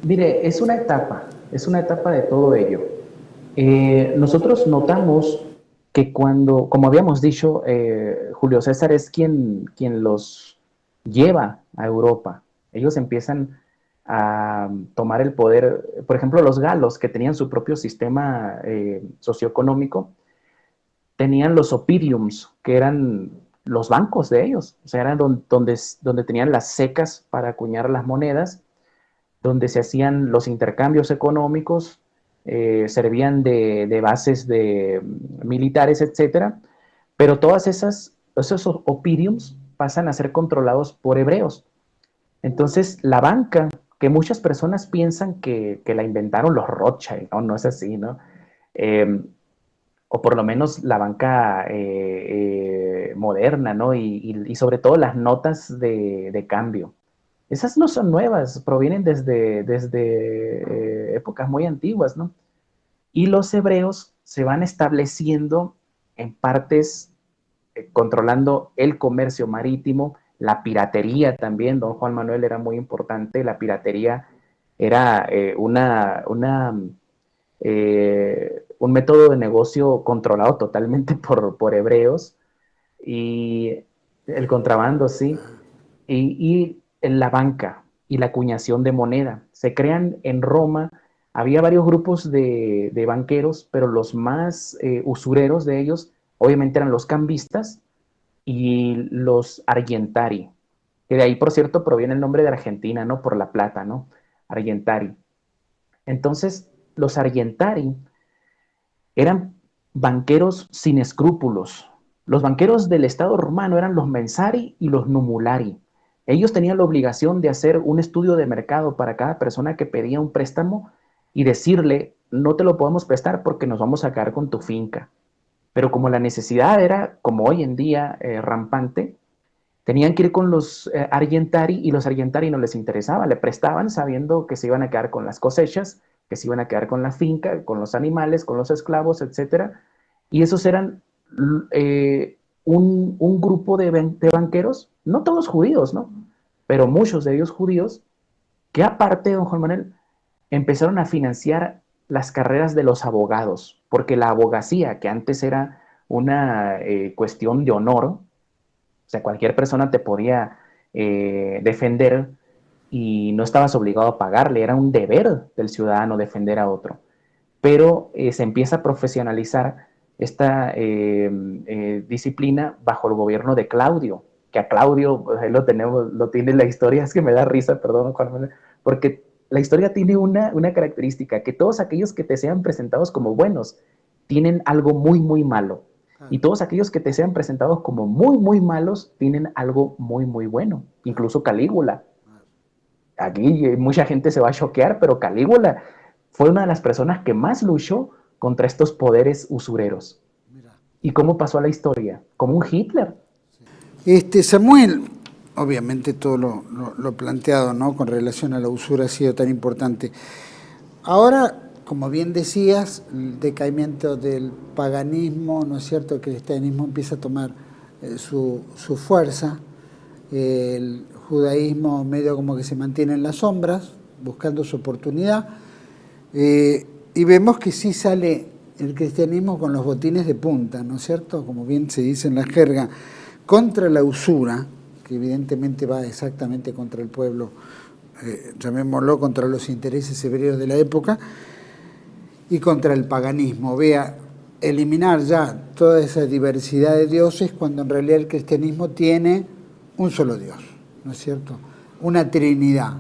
Mire, es una etapa de todo ello. Nosotros notamos que cuando, como habíamos dicho, Julio César es quien los lleva a Europa. Ellos empiezan a tomar el poder. Por ejemplo, los galos, que tenían su propio sistema socioeconómico, tenían los oppidums, que eran los bancos de ellos. O sea, eran donde tenían las secas para acuñar las monedas, donde se hacían los intercambios económicos, servían de bases militares, etcétera, pero esos oppidums pasan a ser controlados por hebreos. Entonces, la banca, que muchas personas piensan que la inventaron los Rothschild, no es así, ¿no? O por lo menos la banca moderna, ¿no? Y sobre todo las notas de cambio. Esas no son nuevas, provienen desde épocas muy antiguas, ¿no? Y los hebreos se van estableciendo en partes, controlando el comercio marítimo, la piratería también. Don Juan Manuel, era muy importante. La piratería era un método de negocio controlado totalmente por hebreos, y el contrabando, sí, y la banca y la acuñación de moneda. Se crean en Roma, había varios grupos de banqueros, pero los más usureros de ellos obviamente eran los cambistas y los argentari, que de ahí, por cierto, proviene el nombre de Argentina, ¿no? Por la plata, ¿no? Argentari. Entonces, los argentari eran banqueros sin escrúpulos. Los banqueros del Estado romano eran los mensari y los numulari. Ellos tenían la obligación de hacer un estudio de mercado para cada persona que pedía un préstamo y decirle: no te lo podemos prestar porque nos vamos a quedar con tu finca. Pero como la necesidad era, como hoy en día, rampante, tenían que ir con los argentari, y los argentari no les interesaba, le prestaban sabiendo que se iban a quedar con las cosechas, que se iban a quedar con la finca, con los animales, con los esclavos, etcétera. Y esos eran un grupo de banqueros, no todos judíos, ¿no? Pero muchos de ellos judíos, que aparte, don Juan Manuel, empezaron a financiar las carreras de los abogados, porque la abogacía, que antes era una cuestión de honor, o sea, cualquier persona te podía defender y no estabas obligado a pagarle, era un deber del ciudadano defender a otro. Pero se empieza a profesionalizar esta disciplina bajo el gobierno de Claudio, que a Claudio, pues, ahí lo tiene la historia, es que me da risa, perdón, Juan, porque la historia tiene una característica, que todos aquellos que te sean presentados como buenos tienen algo muy, muy malo. Y todos aquellos que te sean presentados como muy, muy malos tienen algo muy, muy bueno. Incluso Calígula. Aquí mucha gente se va a choquear, pero Calígula fue una de las personas que más luchó contra estos poderes usureros. ¿Y cómo pasó a la historia? Como un Hitler. Samuel, obviamente todo lo planteado, ¿no?, con relación a la usura ha sido tan importante. Ahora, como bien decías, el decaimiento del paganismo, ¿no es cierto?, el cristianismo empieza a tomar su fuerza, el judaísmo medio como que se mantiene en las sombras, buscando su oportunidad, y vemos que sí sale el cristianismo con los botines de punta, ¿no es cierto?, como bien se dice en la jerga, contra la usura, que evidentemente va exactamente contra el pueblo, llamémoslo, contra los intereses hebreos de la época, y contra el paganismo. Vea, eliminar ya toda esa diversidad de dioses, cuando en realidad el cristianismo tiene un solo Dios, ¿no es cierto?, una Trinidad,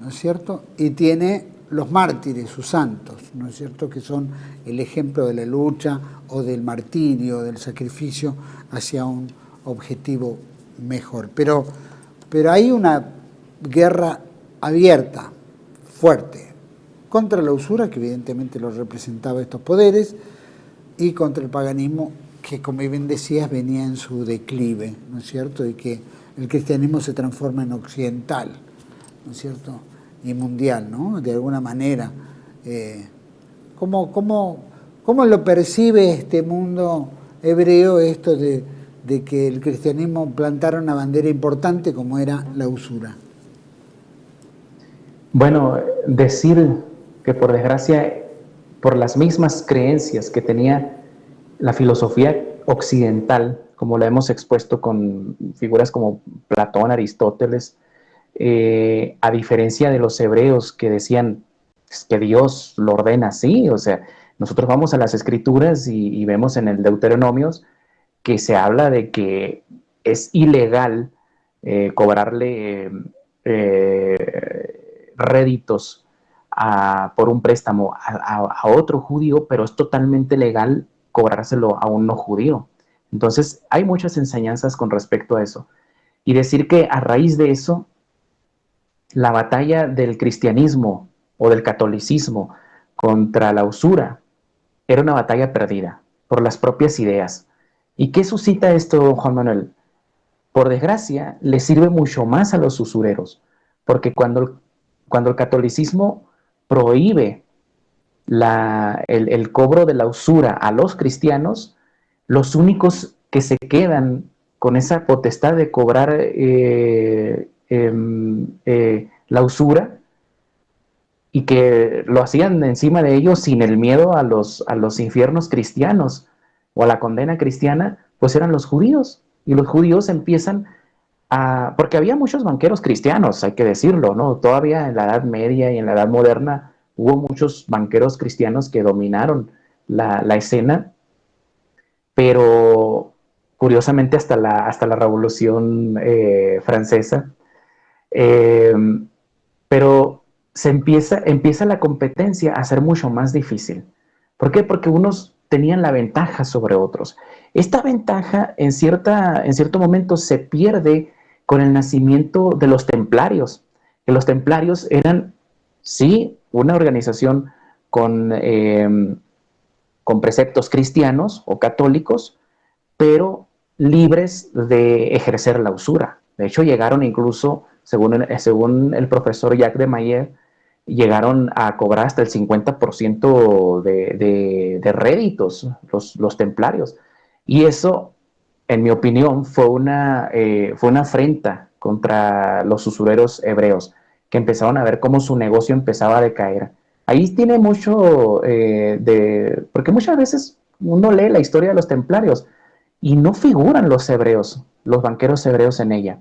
¿no es cierto?, y tiene los mártires, sus santos, ¿no es cierto?, que son el ejemplo de la lucha o del martirio, del sacrificio hacia un objetivo mejor. Pero hay una guerra abierta, fuerte, contra la usura, que evidentemente lo representaba estos poderes, y contra el paganismo, que, como bien decías, venía en su declive, ¿no es cierto?, y que el cristianismo se transforma en occidental, ¿no es cierto?, y mundial, ¿no?, de alguna manera. ¿Cómo lo percibe este mundo hebreo, esto de que el cristianismo plantara una bandera importante como era la usura? Bueno, decir que por desgracia, por las mismas creencias que tenía la filosofía occidental, como la hemos expuesto con figuras como Platón, Aristóteles, a diferencia de los hebreos que decían que Dios lo ordena así, o sea, nosotros vamos a las escrituras y vemos en el Deuteronomio que se habla de que es ilegal cobrarle réditos por un préstamo a otro judío, pero es totalmente legal cobrárselo a un no judío. Entonces, hay muchas enseñanzas con respecto a eso. Y decir que a raíz de eso, la batalla del cristianismo o del catolicismo contra la usura era una batalla perdida por las propias ideas. ¿Y qué suscita esto, Juan Manuel? Por desgracia, le sirve mucho más a los usureros, porque cuando el catolicismo prohíbe el cobro de la usura a los cristianos, los únicos que se quedan con esa potestad de cobrar la usura y que lo hacían encima de ellos sin el miedo a los infiernos cristianos o a la condena cristiana, pues eran los judíos. Y los judíos empiezan porque había muchos banqueros cristianos, hay que decirlo, ¿no? Todavía en la Edad Media y en la Edad Moderna hubo muchos banqueros cristianos que dominaron la escena, pero curiosamente hasta la Revolución Francesa. Pero empieza la competencia a ser mucho más difícil. ¿Por qué? Porque unos tenían la ventaja sobre otros. Esta ventaja en cierto momento se pierde con el nacimiento de los templarios, que los templarios eran, sí, una organización con preceptos cristianos o católicos, pero libres de ejercer la usura. De hecho, llegaron incluso, según el profesor Jacques de Mayer, llegaron a cobrar hasta el 50% de réditos los templarios. Y eso, en mi opinión, fue una afrenta contra los usureros hebreos, que empezaron a ver cómo su negocio empezaba a decaer. Ahí tiene mucho porque muchas veces uno lee la historia de los templarios y no figuran los hebreos, los banqueros hebreos en ella,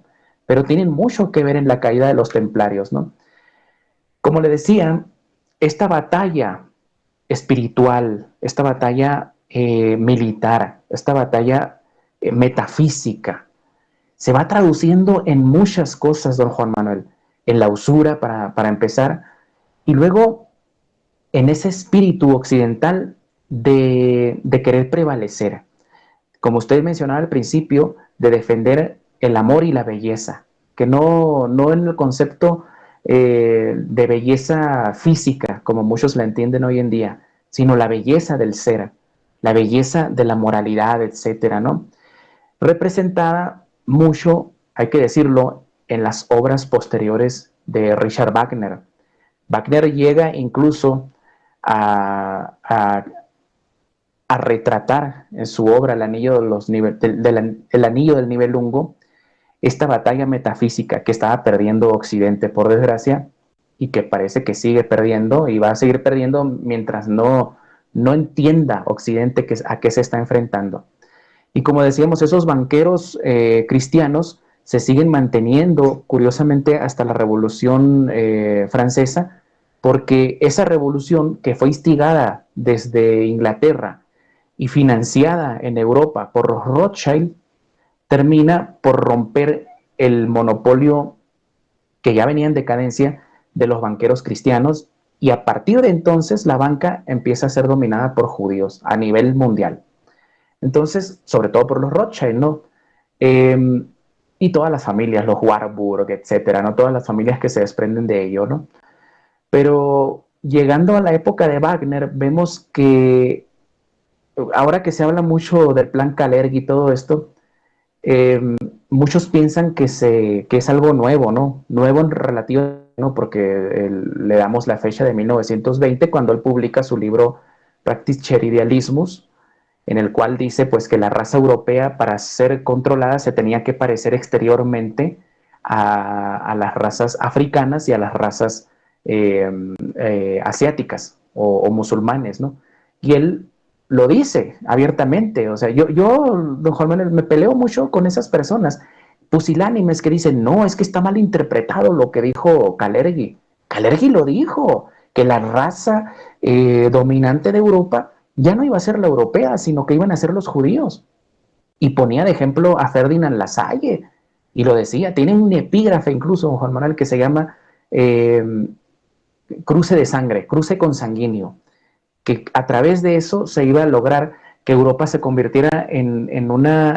pero tienen mucho que ver en la caída de los templarios, ¿no? Como le decía, esta batalla espiritual, esta batalla militar, esta batalla metafísica, se va traduciendo en muchas cosas, don Juan Manuel, en la usura para empezar, y luego en ese espíritu occidental de querer prevalecer. Como usted mencionaba al principio, de defender el amor y la belleza, que no en el concepto de belleza física, como muchos la entienden hoy en día, sino la belleza del ser, la belleza de la moralidad, etcétera, ¿no? Representada mucho, hay que decirlo, en las obras posteriores de Richard Wagner. Wagner llega incluso a retratar en su obra El Anillo del Nibelungo esta batalla metafísica que estaba perdiendo Occidente, por desgracia, y que parece que sigue perdiendo y va a seguir perdiendo mientras no entienda Occidente a qué se está enfrentando. Y como decíamos, esos banqueros cristianos se siguen manteniendo, curiosamente, hasta la Revolución Francesa, porque esa revolución que fue instigada desde Inglaterra y financiada en Europa por los Rothschild, termina por romper el monopolio que ya venía en decadencia de los banqueros cristianos Y a partir de entonces la banca empieza a ser dominada por judíos a nivel mundial. Entonces, sobre todo por los Rothschild, ¿no? Y todas las familias, los Warburg, etcétera, ¿no? Todas las familias que se desprenden de ello, ¿no? Pero llegando a la época de Wagner, vemos que ahora que se habla mucho del plan Kalergi y todo esto, muchos piensan que es algo nuevo, ¿no? Nuevo en relativo, ¿no? Porque le damos la fecha de 1920 cuando él publica su libro Practischer Idealismus, en el cual dice pues que la raza europea para ser controlada se tenía que parecer exteriormente a las razas africanas y a las razas asiáticas o musulmanes, ¿no? Y él lo dice abiertamente. O sea, yo don Juan Manuel, me peleo mucho con esas personas pusilánimes que dicen, no, es que está mal interpretado lo que dijo Kalergi. Kalergi lo dijo, que la raza dominante de Europa ya no iba a ser la europea, sino que iban a ser los judíos. Y ponía de ejemplo a Ferdinand Lasalle, y lo decía, tiene un epígrafe incluso, don Juan Manuel, que se llama cruce de sangre, cruce consanguíneo, que a través de eso se iba a lograr que Europa se convirtiera en una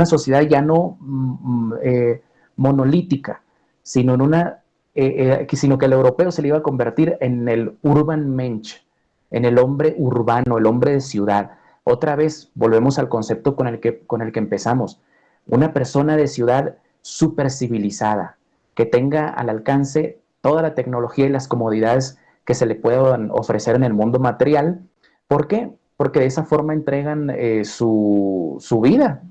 sociedad ya no monolítica, sino sino que el europeo se le iba a convertir en el urban mensch, en el hombre urbano, el hombre de ciudad. Otra vez volvemos al concepto con el que empezamos. Una persona de ciudad súper civilizada, que tenga al alcance toda la tecnología y las comodidades que se le puedan ofrecer en el mundo material. ¿Por qué? Porque de esa forma entregan su vida.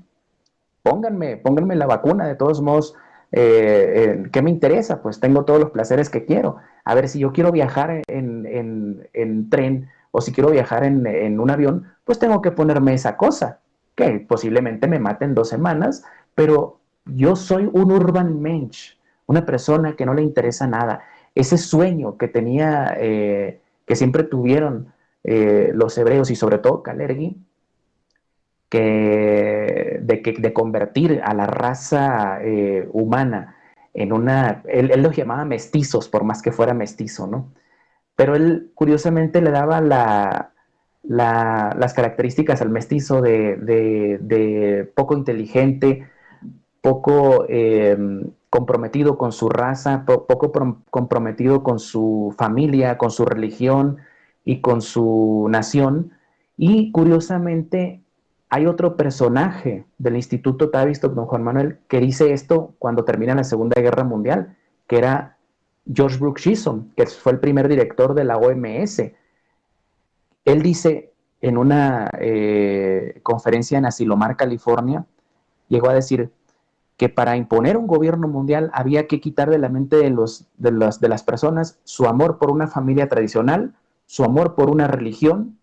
Pónganme la vacuna, de todos modos, ¿qué me interesa? Pues tengo todos los placeres que quiero. A ver, si yo quiero viajar en tren o si quiero viajar en un avión, pues tengo que ponerme esa cosa, que posiblemente me mate en 2 semanas, pero yo soy un urban mensch, una persona que no le interesa nada. Ese sueño que tenía, que siempre tuvieron los hebreos y sobre todo Kalergi, de convertir a la raza humana en él los llamaba mestizos, por más que fuera mestizo, ¿no? Pero él curiosamente le daba las características al mestizo de poco inteligente, poco comprometido con su raza, poco comprometido con su familia, con su religión y con su nación. Y curiosamente hay otro personaje del Instituto Tavistock, don Juan Manuel, que dice esto cuando termina la Segunda Guerra Mundial, que era George Brooks Chisholm, que fue el primer director de la OMS. Él dice en una conferencia en Asilomar, California, llegó a decir que para imponer un gobierno mundial había que quitar de la mente de las personas su amor por una familia tradicional, su amor por una religión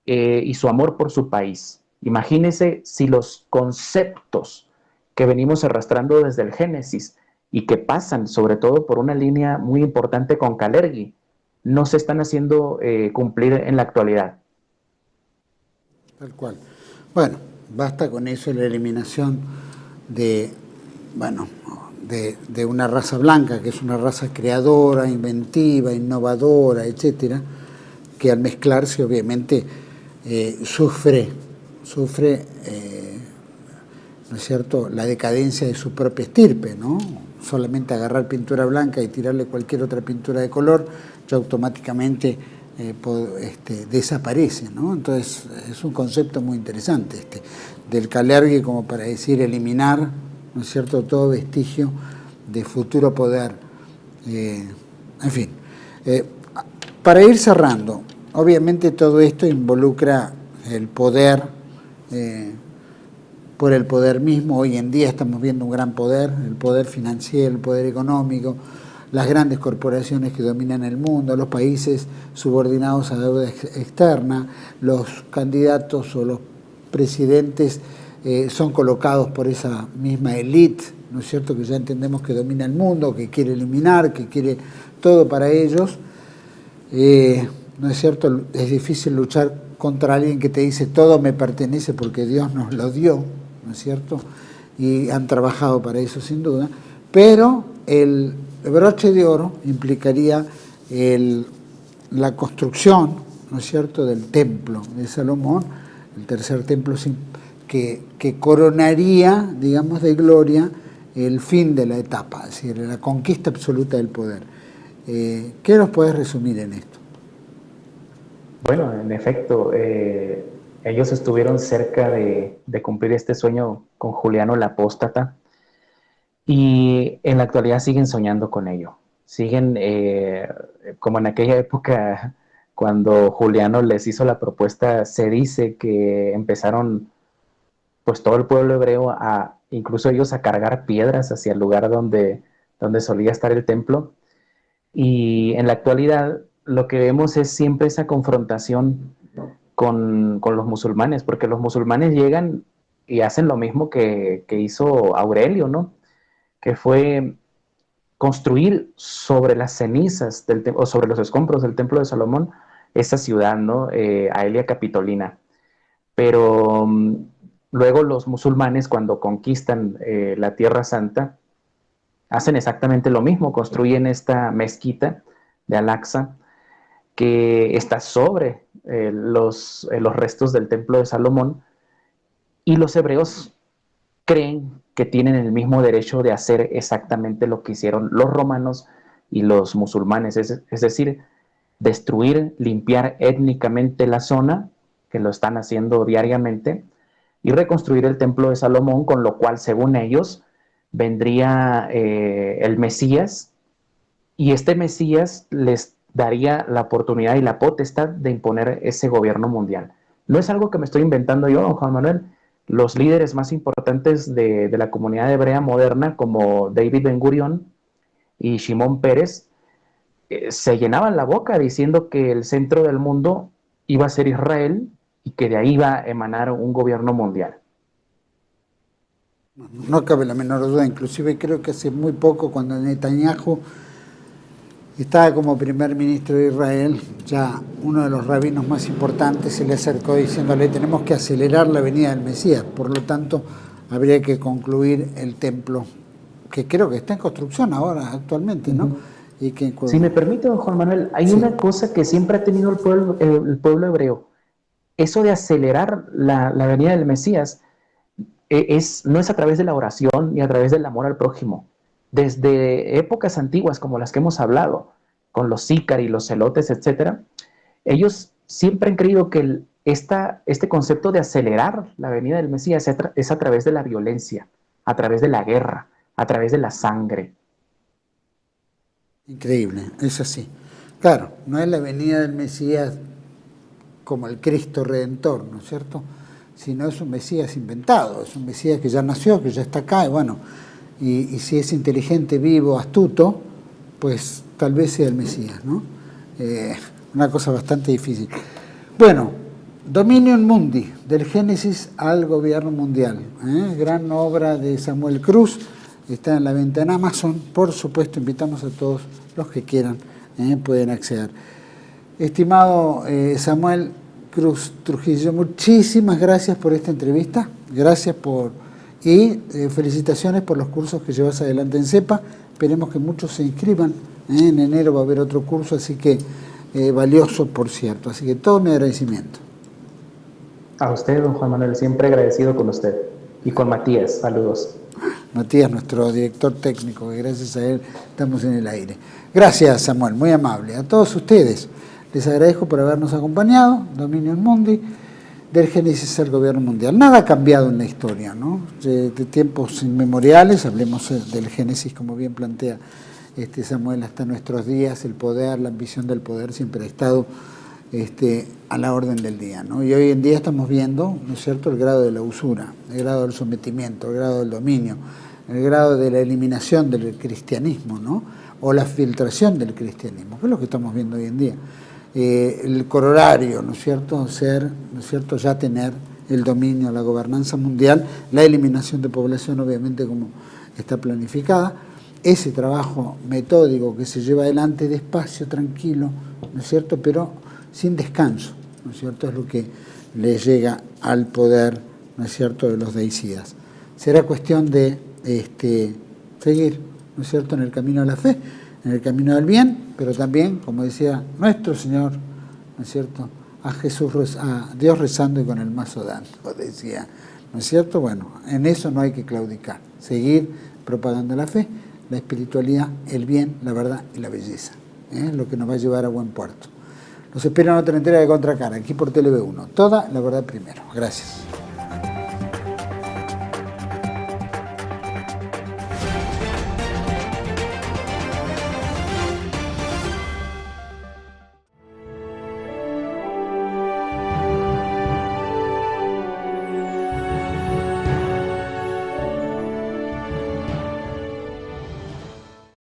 y su amor por su país. Imagínense si los conceptos que venimos arrastrando desde el Génesis y que pasan sobre todo por una línea muy importante con Kalergi, no se están haciendo cumplir en la actualidad. Tal cual. Bueno, basta con eso, la eliminación de una raza blanca, que es una raza creadora, inventiva, innovadora, etcétera, que al mezclarse obviamente sufre, ¿no es cierto?, la decadencia de su propia estirpe, ¿no? Solamente agarrar pintura blanca y tirarle cualquier otra pintura de color, ya automáticamente desaparece, ¿no? Entonces es un concepto muy interesante del Kalergi, como para decir eliminar, ¿no es cierto?, todo vestigio de futuro poder. En fin, para ir cerrando, obviamente todo esto involucra el poder, por el poder mismo. Hoy en día estamos viendo un gran poder, el poder financiero, el poder económico, las grandes corporaciones que dominan el mundo, los países subordinados a deuda externa, los candidatos o los presidentes son colocados por esa misma élite, ¿no es cierto?, que ya entendemos que domina el mundo, que quiere eliminar, que quiere todo para ellos. ¿No es cierto? Es difícil luchar contra alguien que te dice todo me pertenece porque Dios nos lo dio, ¿no es cierto? Y han trabajado para eso sin duda, pero el broche de oro implicaría la construcción, ¿no es cierto?, del templo de Salomón, el tercer templo que coronaría, digamos, de gloria el fin de la etapa, es decir, la conquista absoluta del poder. ¿Qué nos puedes resumir en esto? Bueno, en efecto, ellos estuvieron cerca de cumplir este sueño con Juliano el Apóstata y en la actualidad siguen soñando con ello. Siguen, como en aquella época, cuando Juliano les hizo la propuesta, se dice que empezaron, pues todo el pueblo hebreo, incluso ellos a cargar piedras hacia el lugar donde solía estar el templo. Y en la actualidad lo que vemos es siempre esa confrontación con los musulmanes, porque los musulmanes llegan y hacen lo mismo que hizo Aurelio, ¿no? Que fue construir sobre las cenizas o sobre los escombros del templo de Salomón esa ciudad, ¿no? Aelia Capitolina. Pero luego los musulmanes, cuando conquistan la Tierra Santa, hacen exactamente lo mismo, construyen esta mezquita de Al-Aqsa que está sobre los restos del templo de Salomón, y los hebreos creen que tienen el mismo derecho de hacer exactamente lo que hicieron los romanos y los musulmanes, es decir, destruir, limpiar étnicamente la zona, que lo están haciendo diariamente, y reconstruir el templo de Salomón, con lo cual, según ellos, vendría el Mesías, y este Mesías les daría la oportunidad y la potestad de imponer ese gobierno mundial. No es algo que me estoy inventando yo, don Juan Manuel. Los líderes más importantes de la comunidad hebrea moderna, como David Ben Gurión y Shimon Peres, se llenaban la boca diciendo que el centro del mundo iba a ser Israel y que de ahí iba a emanar un gobierno mundial. No cabe la menor duda, inclusive creo que hace muy poco, cuando Netanyahu estaba como primer ministro de Israel, ya uno de los rabinos más importantes se le acercó diciéndole: tenemos que acelerar la venida del Mesías, por lo tanto habría que concluir el templo, que creo que está en construcción ahora, actualmente, ¿no? Y que, si me permite, don Juan Manuel, hay una cosa que siempre ha tenido el pueblo hebreo: eso de acelerar la venida del Mesías no es a través de la oración ni a través del amor al prójimo. Desde épocas antiguas como las que hemos hablado, con los sícaros y los celotes, etc., ellos siempre han creído que este concepto de acelerar la venida del Mesías es a través de la violencia, a través de la guerra, a través de la sangre. Increíble, es así. Claro, no es la venida del Mesías como el Cristo Redentor, ¿no es cierto?, sino es un Mesías inventado, es un Mesías que ya nació, que ya está acá, y bueno, y si es inteligente, vivo, astuto, pues tal vez sea el Mesías, ¿no? Una cosa bastante difícil. Bueno, Dominium Mundi, del Génesis al Gobierno Mundial, gran obra de Samuel Cruz, está en la venta en Amazon. Por supuesto, invitamos a todos los que quieran, pueden acceder. Estimado Samuel Cruz Trujillo, muchísimas gracias por esta entrevista, gracias y felicitaciones por los cursos que llevas adelante en CEPA. Esperemos que muchos se inscriban, en enero va a haber otro curso, así que valioso, por cierto, así que todo mi agradecimiento. A usted, don Juan Manuel, siempre agradecido con usted, y con Matías, saludos. Matías, nuestro director técnico, que gracias a él estamos en el aire. Gracias, Samuel, muy amable. A todos ustedes les agradezco por habernos acompañado. Dominium Mundi, del Génesis al Gobierno Mundial. Nada ha cambiado en la historia, ¿no? De tiempos inmemoriales, hablemos del Génesis, como bien plantea Samuel, hasta nuestros días, el poder, la ambición del poder siempre ha estado a la orden del día, ¿no? Y hoy en día estamos viendo, ¿no es cierto?, el grado de la usura, el grado del sometimiento, el grado del dominio, el grado de la eliminación del cristianismo, ¿no?, o la filtración del cristianismo, que es lo que estamos viendo hoy en día. El corolario, ¿no es cierto?, ya tener el dominio, la gobernanza mundial, la eliminación de población, obviamente, como está planificada, ese trabajo metódico que se lleva adelante despacio, tranquilo, ¿no es cierto?, pero sin descanso, ¿no es cierto?, es lo que le llega al poder, ¿no es cierto?, de los deicidas. Será cuestión de seguir, ¿no es cierto?, en el camino de la fe, en el camino del bien, pero también, como decía nuestro Señor, ¿no es cierto?, a Dios rezando y con el mazo dando, decía, ¿no es cierto? Bueno, en eso no hay que claudicar, seguir propagando la fe, la espiritualidad, el bien, la verdad y la belleza, lo que nos va a llevar a buen puerto. Los espero en otra entrega de Contracara, aquí por TLV1. Toda la verdad primero. Gracias.